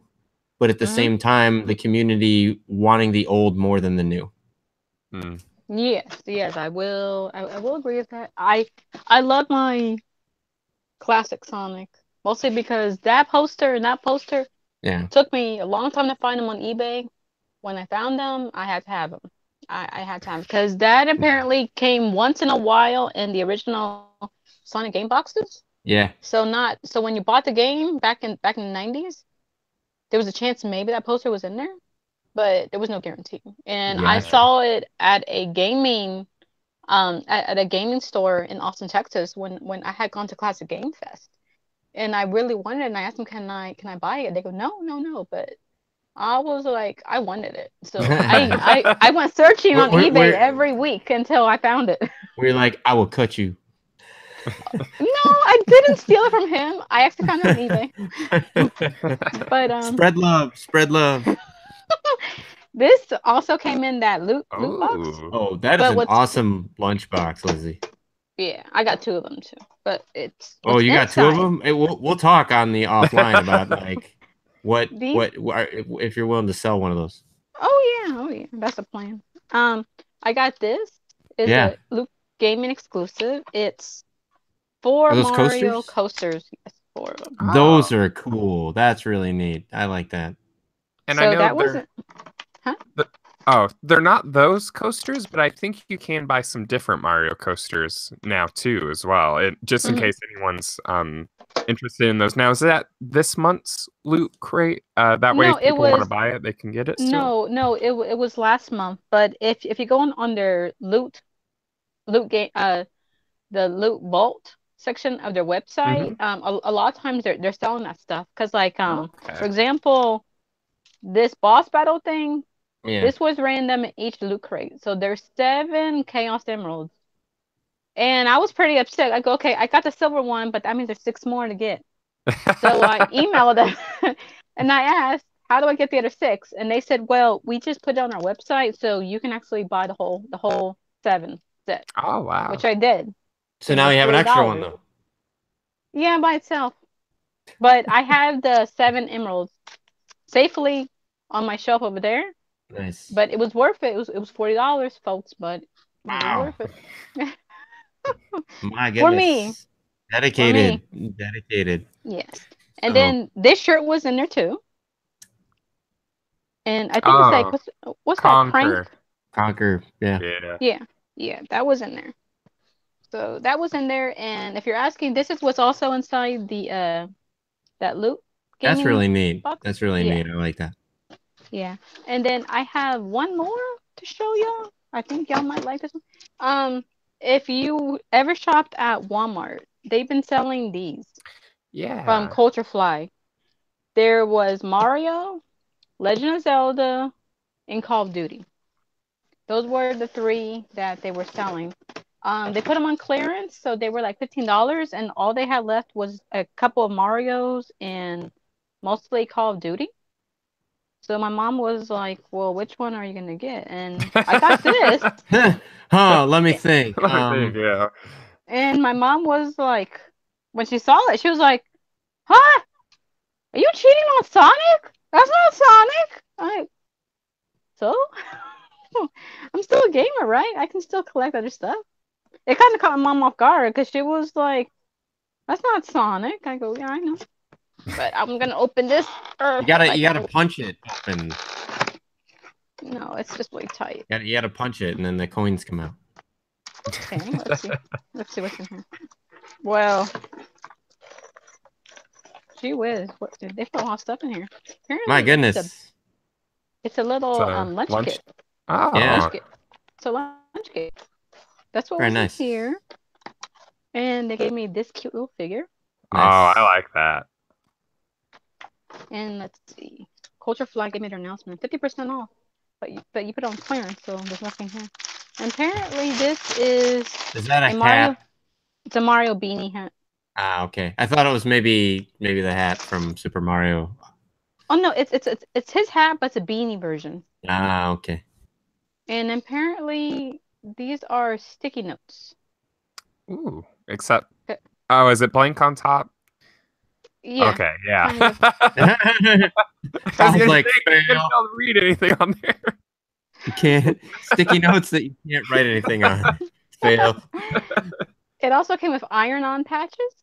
but at the same time, the community wanting the old more than the new. Yes, I will agree with that. I love my classic Sonic, mostly because that poster took me a long time to find them on eBay. When I found them, I had to have them. I had to have them because that apparently came once in a while in the original Sonic game boxes. Yeah. So when you bought the game back in the 90s, there was a chance maybe that poster was in there, but there was no guarantee. And I saw it at a gaming at a gaming store in Austin, Texas when I had gone to Classic Game Fest. And I really wanted it, and I asked them, can I buy it? They go, no, but I was like, I wanted it. So I went searching on eBay every week until I found it. We're like, I will cut you. No, I didn't steal it from him. I actually found it on eBay. But spread love. This also came in that loot box. Oh, that is an awesome lunchbox, Lizzie. Yeah, I got 2 of them too. But it's you got 2 of them? Hey, we'll talk on the offline about like what if you're willing to sell one of those. Oh yeah, that's the plan. I got this. It's a Loot Gaming exclusive. It's 4 Mario coasters. Yes, 4 of them. Those are cool. That's really neat. I like that. And so I know that wasn't. They're not those coasters, but I think you can buy some different Mario coasters now too, as well. Just in case anyone's interested in those. Now, is that this month's loot crate? That way, if people want to buy it, they can get it still? No, it was last month. But if you go on their loot game, the loot vault section of their website, a lot of times they're selling that stuff. Because for example, this boss battle thing. Yeah. This was random in each loot crate. So there's 7 Chaos Emeralds. And I was pretty upset. I go, okay, I got the silver one, but that means there's 6 more to get. So I emailed them and I asked, how do I get the other 6? And they said, well, we just put it on our website, so you can actually buy the whole 7 set. Oh, wow. Which I did. So now you have an extra one, though. Yeah, by itself. But I have the 7 emeralds safely on my shelf over there. Nice. But it was worth it. It was $40, folks, but it was worth it. My goodness. For me. Dedicated. Yes. And then this shirt was in there too. And I think it's like what's that, Crank? Conquer, yeah. Yeah, that was in there. So that was in there, and if you're asking, this is what's also inside the that loot. That's really neat. Box. That's really neat. I like that. Yeah, and then I have one more to show y'all. I think y'all might like this one. If you ever shopped at Walmart, they've been selling these. Yeah. From Culture Fly. There was Mario, Legend of Zelda, and Call of Duty. Those were the 3 that they were selling. They put them on clearance, so they were like $15, and all they had left was a couple of Marios and mostly Call of Duty. So my mom was like, well, which one are you going to get? And I got this. Let me think. Yeah. And my mom was like, when she saw it, she was like, huh? Are you cheating on Sonic? That's not Sonic. So? I'm still a gamer, right? I can still collect other stuff. It kind of caught my mom off guard because she was like, "That's not Sonic." I go, "Yeah, I know." But I'm gonna open this. You gotta punch it open. No, it's just way tight. You gotta punch it, and then the coins come out. Okay, let's see. Let's see what's in here. Well, gee whiz, what they put a lot of stuff in here. Apparently, My goodness. it's a little lunch kit. Oh, Yeah. Lunch kit. It's a lunch kit. That's what Very was nice. in here. And they gave me this cute little figure. Nice. Oh, I like that. And let's see. Culture Flag gave me their announcement. 50% off. But you put it on clearance, so there's nothing here. And apparently this is that a Mario. hat? It's a Mario beanie hat. Ah, okay. I thought it was maybe the hat from Super Mario. Oh no, it's his hat, but it's a beanie version. Ah, okay. And apparently these are sticky notes. Ooh, except is it blank on top? Yeah. Okay, yeah. I was like, you can't read anything on there. You can't sticky notes that you can't write anything on. Fail. It also came with iron-on patches.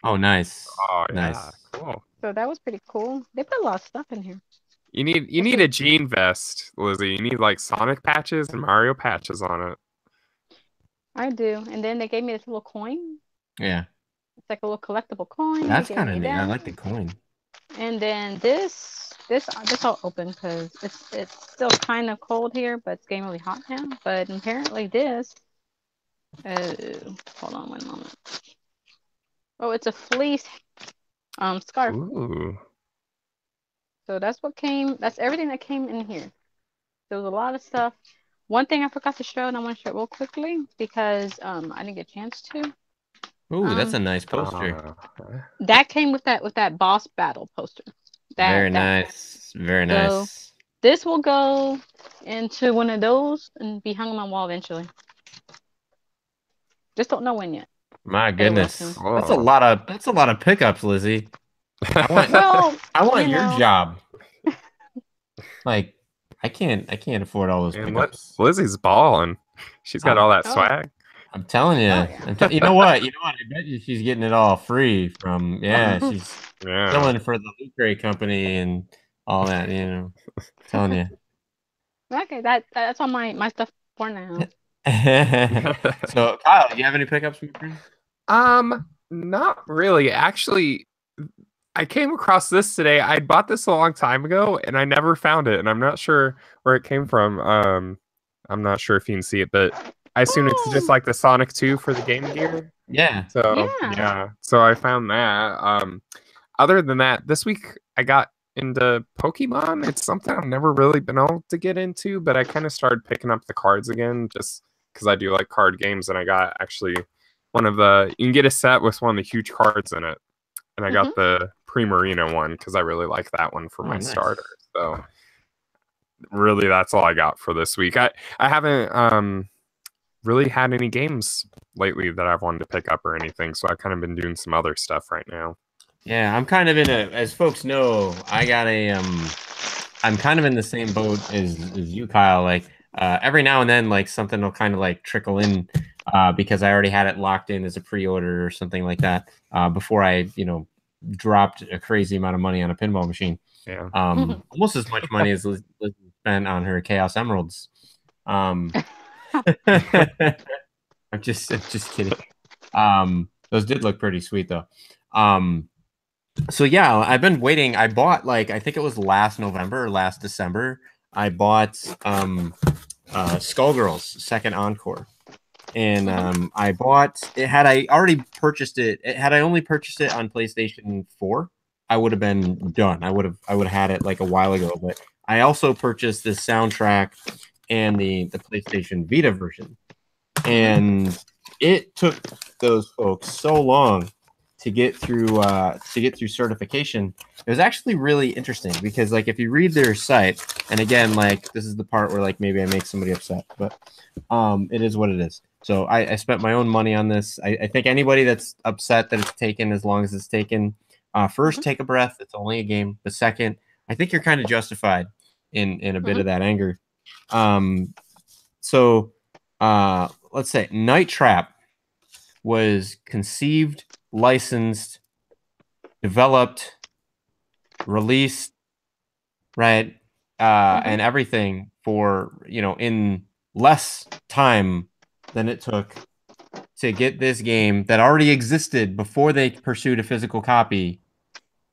Oh, nice. Oh, yeah. Nice. Cool. So that was pretty cool. They put a lot of stuff in here. You need a Gene vest, Lizzie. You need like Sonic patches and Mario patches on it. I do. And then they gave me this little coin. Yeah. It's like a little collectible coin. That's kind of neat. I like the coin. And then this I'll open because it's still kind of cold here, but it's getting really hot now. But apparently this, hold on one moment. Oh, it's a fleece scarf. Ooh. So that's everything that came in here. There was a lot of stuff. One thing I forgot to show, and I want to show it real quickly because I didn't get a chance to. Ooh, that's a nice poster. That came with that boss battle poster. Very nice. Very nice. So this will go into one of those and be hung on my wall eventually. Just don't know when yet. My goodness. That's a lot of pickups, Lizzie. I want your job. Like I can't afford all those pickups. Lizzie's balling. She's got all that swag. I'm telling you. You know what? I bet you she's getting it all free from she's selling for the Loot Crate company and all that, I'm telling you. Okay, that's all my stuff for now. So Kyle, do you have any pickups from your friend? Not really. Actually, I came across this today. I bought this a long time ago and I never found it, and I'm not sure where it came from. I'm not sure if you can see it, but I assume it's just like the Sonic 2 for the Game Gear. Yeah. So so I found that. Other than that, this week I got into Pokemon. It's something I've never really been able to get into, but I kind of started picking up the cards again just because I do like card games, and I got actually one of you can get a set with one of the huge cards in it. And I got the Primarina one because I really like that one for my starter. So really that's all I got for this week. I haven't really had any games lately that I've wanted to pick up or anything, so I've kind of been doing some other stuff right now. Yeah, I'm kind of as folks know, I got I'm kind of in the same boat as you, Kyle. Like every now and then, like something will kind of like trickle in because I already had it locked in as a pre-order or something like that before I, dropped a crazy amount of money on a pinball machine. Yeah. Almost as much money as Liz spent on her Chaos Emeralds. I'm just kidding. Those did look pretty sweet though. So yeah, I've been waiting. I bought I think it was last November or last December. I bought Skullgirls Second Encore. And I bought it. Had I already purchased it, had I only purchased it on PlayStation 4, I would have been done. I would have had it like a while ago. But I also purchased the soundtrack and the PlayStation Vita version, and it took those folks so long to get through certification. It was actually really interesting because if you read their site, and again, this is the part where maybe I make somebody upset, but it is what it is. So I spent my own money on this. I think anybody that's upset that it's taken as long as it's taken, first, take a breath. It's only a game. But second, I think you're kind of justified in a bit of that anger. So let's say Night Trap was conceived, licensed, developed, released, right, and everything for, you know, in less time than it took to get this game that already existed before they pursued a physical copy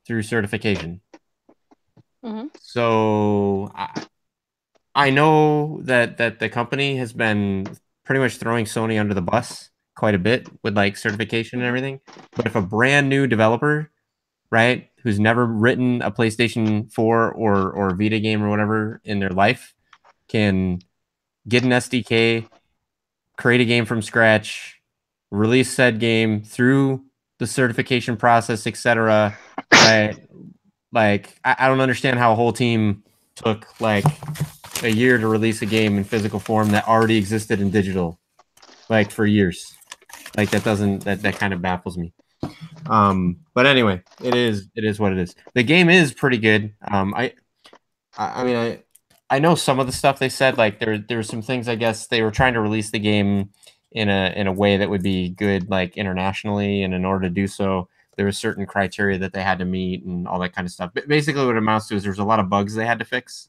through certification. So I know that the company has been pretty much throwing Sony under the bus quite a bit with like certification and everything. But if a brand new developer, right, who's never written a PlayStation 4 or Vita game or whatever in their life can get an SDK, create a game from scratch, release said game through the certification process, etc., right? Like, I don't understand how a whole team took like a year to release a game in physical form that already existed in digital, like for years. Like that kind of baffles me. But anyway, it is what it is. The game is pretty good. I mean, I know some of the stuff they said. Like there were some things. I guess they were trying to release the game in a way that would be good, like internationally, and in order to do so, there was certain criteria that they had to meet and all that kind of stuff. But basically, what it amounts to is there's a lot of bugs they had to fix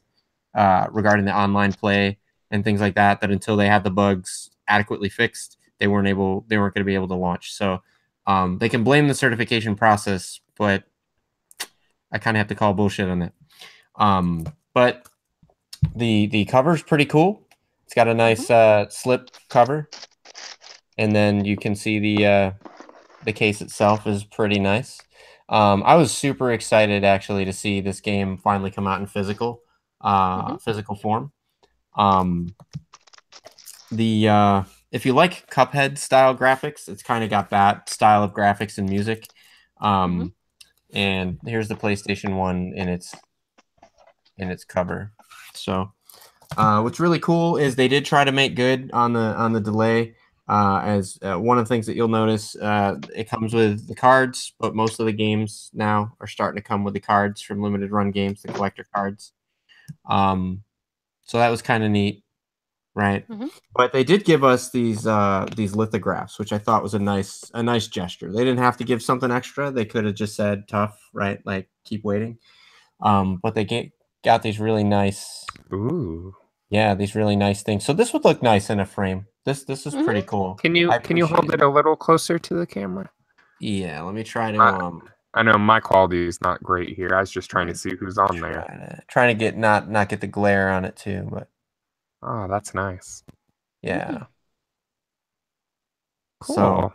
regarding the online play and things like that. That until they had the bugs adequately fixed, they weren't going to be able to launch. So they can blame the certification process, but I kind of have to call bullshit on that. But the cover's pretty cool. It's got a nice slip cover, and then you can see the case itself is pretty nice. I was super excited actually to see this game finally come out in physical form. If you like Cuphead style graphics, it's kind of got that style of graphics and music. And here's the PlayStation 1 in its cover. So what's really cool is they did try to make good on the delay. As one of the things that you'll notice, it comes with the cards, but most of the games now are starting to come with the cards from limited run games, the collector cards. So that was kind of neat, right? But they did give us these lithographs, which I thought was a nice gesture. They didn't have to give something extra. They could have just said tough, right? Like keep waiting. But they got these really nice. Ooh. Yeah, these really nice things. So this would look nice in a frame. This is pretty cool. Can you hold it a little closer to the camera? Yeah, let me try to. I know my quality is not great here. I was just trying to see who's on there. Trying to get not get the glare on it too, but. Oh, that's nice. Yeah. Cool. So,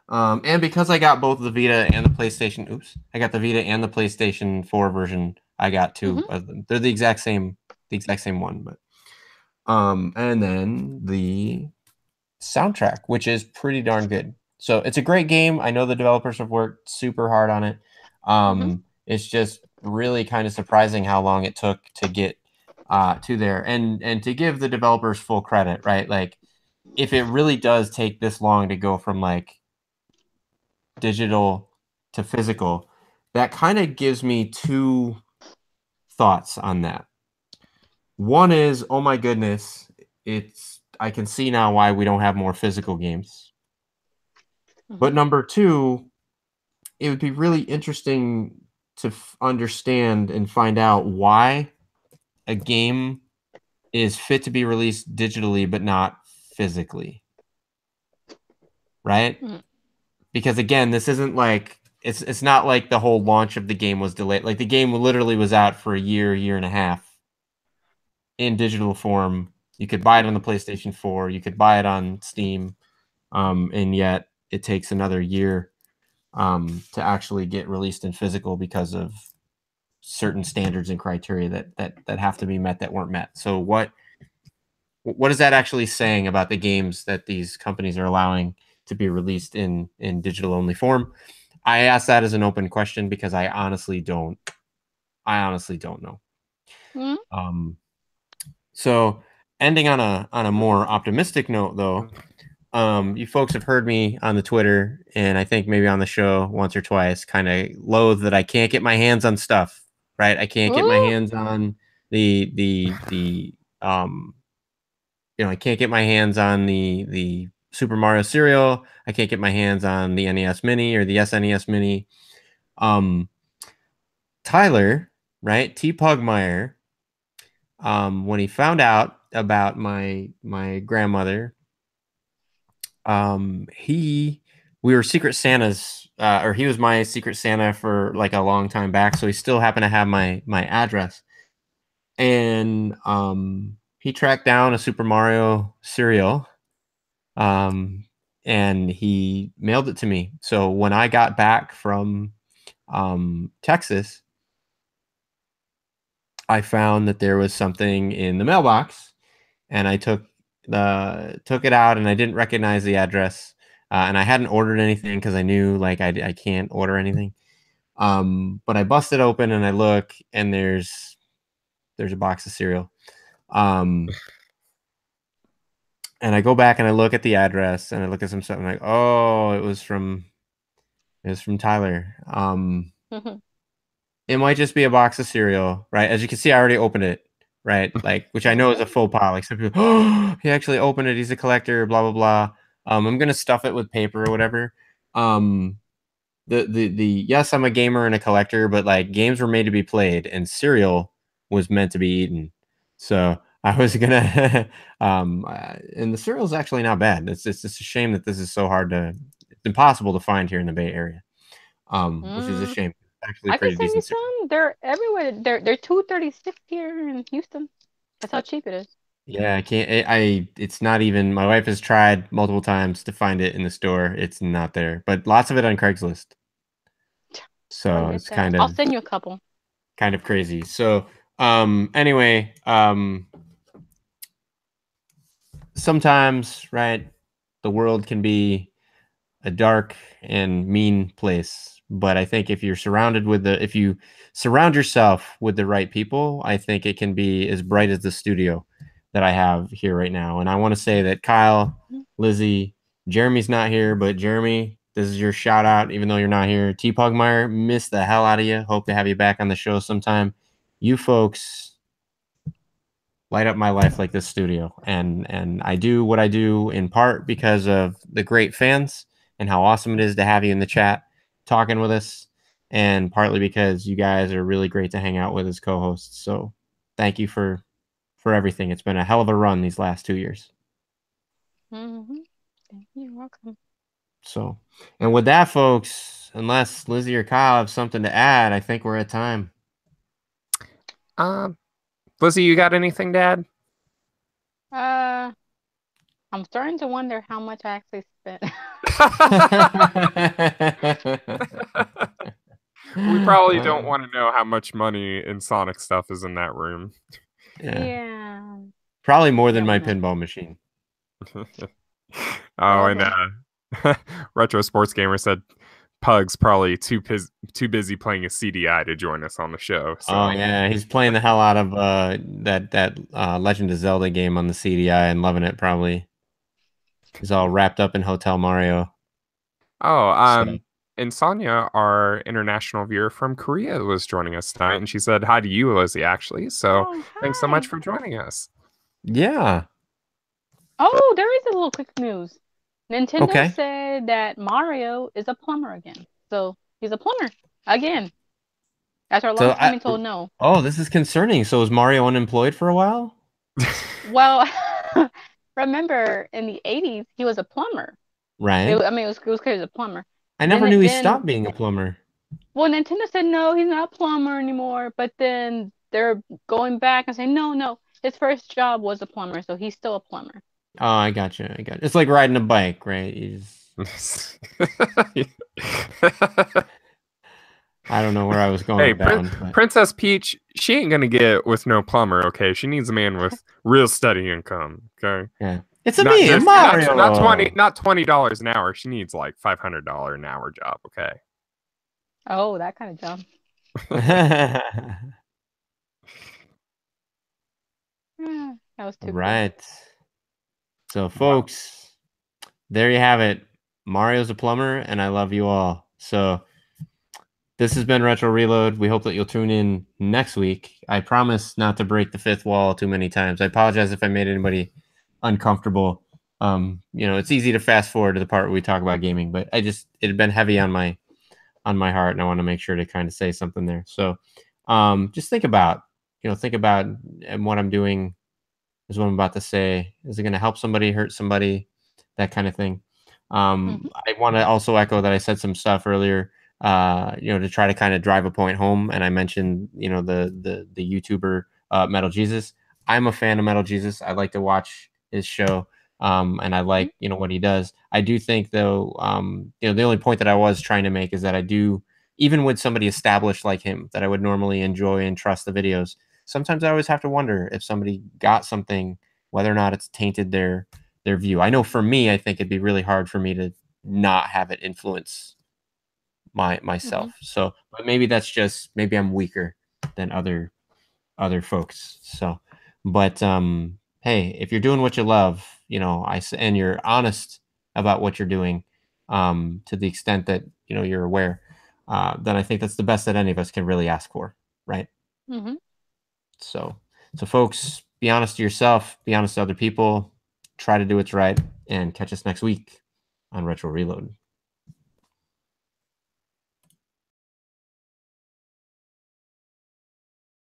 and because I got both the Vita and the PlayStation, I got the Vita and the PlayStation 4 version. I got two of them. They're the exact same one, but. And then the soundtrack, which is pretty darn good. So it's a great game. I know the developers have worked super hard on it. It's just really kind of surprising how long it took to get to there, and to give the developers full credit, right? Like, if it really does take this long to go from like digital to physical, that kind of gives me two thoughts on that. One is, oh my goodness, I can see now why we don't have more physical games. But number two, it would be really interesting to understand and find out why a game is fit to be released digitally but not physically. Right? Because again, this isn't like it's not like the whole launch of the game was delayed. Like the game literally was out for a year and a half in digital form. You could buy it on the PlayStation 4, you could buy it on Steam, and yet it takes another year to actually get released in physical because of certain standards and criteria that have to be met that weren't met. So what is that actually saying about the games that these companies are allowing to be released in digital only form? I ask that as an open question because I honestly don't know. So ending on a more optimistic note, though, you folks have heard me on the Twitter and I think maybe on the show once or twice, kind of loathe that I can't get my hands on stuff, right? I can't get my hands on I can't get my hands on the Super Mario cereal. I can't get my hands on the NES Mini or the SNES Mini. Tyler, right? T. Pugmire, when he found out about my grandmother, we were Secret Santas, or he was my Secret Santa for like a long time back, so he still happened to have my address. And he tracked down a Super Mario cereal, and he mailed it to me. So when I got back from Texas, I found that there was something in the mailbox, and I took it out, and I didn't recognize the address, and I hadn't ordered anything because I knew like I can't order anything. But I bust it open and I look, and there's a box of cereal. And I go back and I look at the address and I look at some stuff. I'm like, oh, it was from Tyler. It might just be a box of cereal, right? As you can see, I already opened it, right? Like, which I know is a faux pas. Like some people, oh, he actually opened it. He's a collector, blah blah blah. I'm gonna stuff it with paper or whatever. The yes, I'm a gamer and a collector, but like games were made to be played, and cereal was meant to be eaten. So I was gonna, and the cereal is actually not bad. It's just a shame that this is so hard to, it's impossible to find here in the Bay Area, which is a shame. Actually, I can pretty send you decent cereal. some. They're everywhere. They're $2.36 here in Houston. That's how cheap it is. Yeah, I can't. It's not even. My wife has tried multiple times to find it in the store. It's not there, but lots of it on Craigslist. So it's kind I'll of send you a couple. crazy. So anyway, sometimes, right, the world can be a dark and mean place, but I think if you surround yourself with the right people, I think it can be as bright as the studio that I have here right now. And I want to say that Kyle, Lizzie, Jeremy's not here, but Jeremy, this is your shout out, even though you're not here. T. Pugmire, miss the hell out of you. Hope to have you back on the show sometime. You folks light up my life like this studio, and I do what I do in part because of the great fans and how awesome it is to have you in the chat talking with us, and partly because you guys are really great to hang out with as co-hosts. So thank you for everything. It's been a hell of a run these last 2 years. You're welcome. So, and with that, folks, unless Lizzie or Kyle have something to add, I think we're at time. Lizzie, you got anything to add? I'm starting to wonder how much I actually spent. We probably don't want to know how much money in Sonic stuff is in that room. Yeah. Probably more than my pinball machine. And Retro Sports Gamer said Pug's probably too busy playing a CDI to join us on the show. So. Oh yeah, he's playing the hell out of that Legend of Zelda game on the CDI and loving it. Probably he's all wrapped up in Hotel Mario. And Sonia, our international viewer from Korea, was joining us tonight, and she said hi to you, Lizzie. Actually, so thanks so much for joining us. Yeah. Oh, there is a little quick news. Nintendo said that Mario is a plumber again. So he's a plumber again. After a long time, he told no. Oh, this is concerning. So is Mario unemployed for a while? Well, remember in the 80s, he was a plumber. Right. It was clear he was a plumber. I never knew he stopped being a plumber. Well, Nintendo said no, he's not a plumber anymore. But then they're going back and saying no. His first job was a plumber, so he's still a plumber. Oh, I gotcha. It's like riding a bike, right? I don't know where I was going. Hey, Princess Peach, she ain't gonna get with no plumber. Okay, she needs a man with real steady income. Okay. Yeah. It's Mario. Not $20 an hour. She needs like $500 an hour job. Okay. Oh, that kind of job. That was too right. Cool. So, folks, there you have it. Mario's a plumber, and I love you all. So, this has been Retro Reload. We hope that you'll tune in next week. I promise not to break the fifth wall too many times. I apologize if I made anybody uncomfortable. You know, it's easy to fast forward to the part where we talk about gaming, but it had been heavy on my heart, and I want to make sure to kind of say something there. So, just think about, and what I'm doing is what I'm about to say. Is it going to help somebody, hurt somebody, that kind of thing? Mhm. I want to also echo that I said some stuff earlier, to try to kind of drive a point home. And I mentioned, the YouTuber, Metal Jesus. I'm a fan of Metal Jesus. I like to watch his show. And I Mhm. like, what he does. I do think though, the only point that I was trying to make is that I do, even with somebody established like him, that I would normally enjoy and trust the videos. Sometimes I always have to wonder if somebody got something, whether or not it's tainted their view. I know for me, I think it'd be really hard for me to not have it influence Mhm. myself. So, but maybe that's just, maybe I'm weaker than other folks. So, but hey, if you're doing what you love, and you're honest about what you're doing, to the extent that you're aware, then I think that's the best that any of us can really ask for, right? Mhm. So, folks, be honest to yourself, be honest to other people, try to do what's right, and catch us next week on Retro Reload.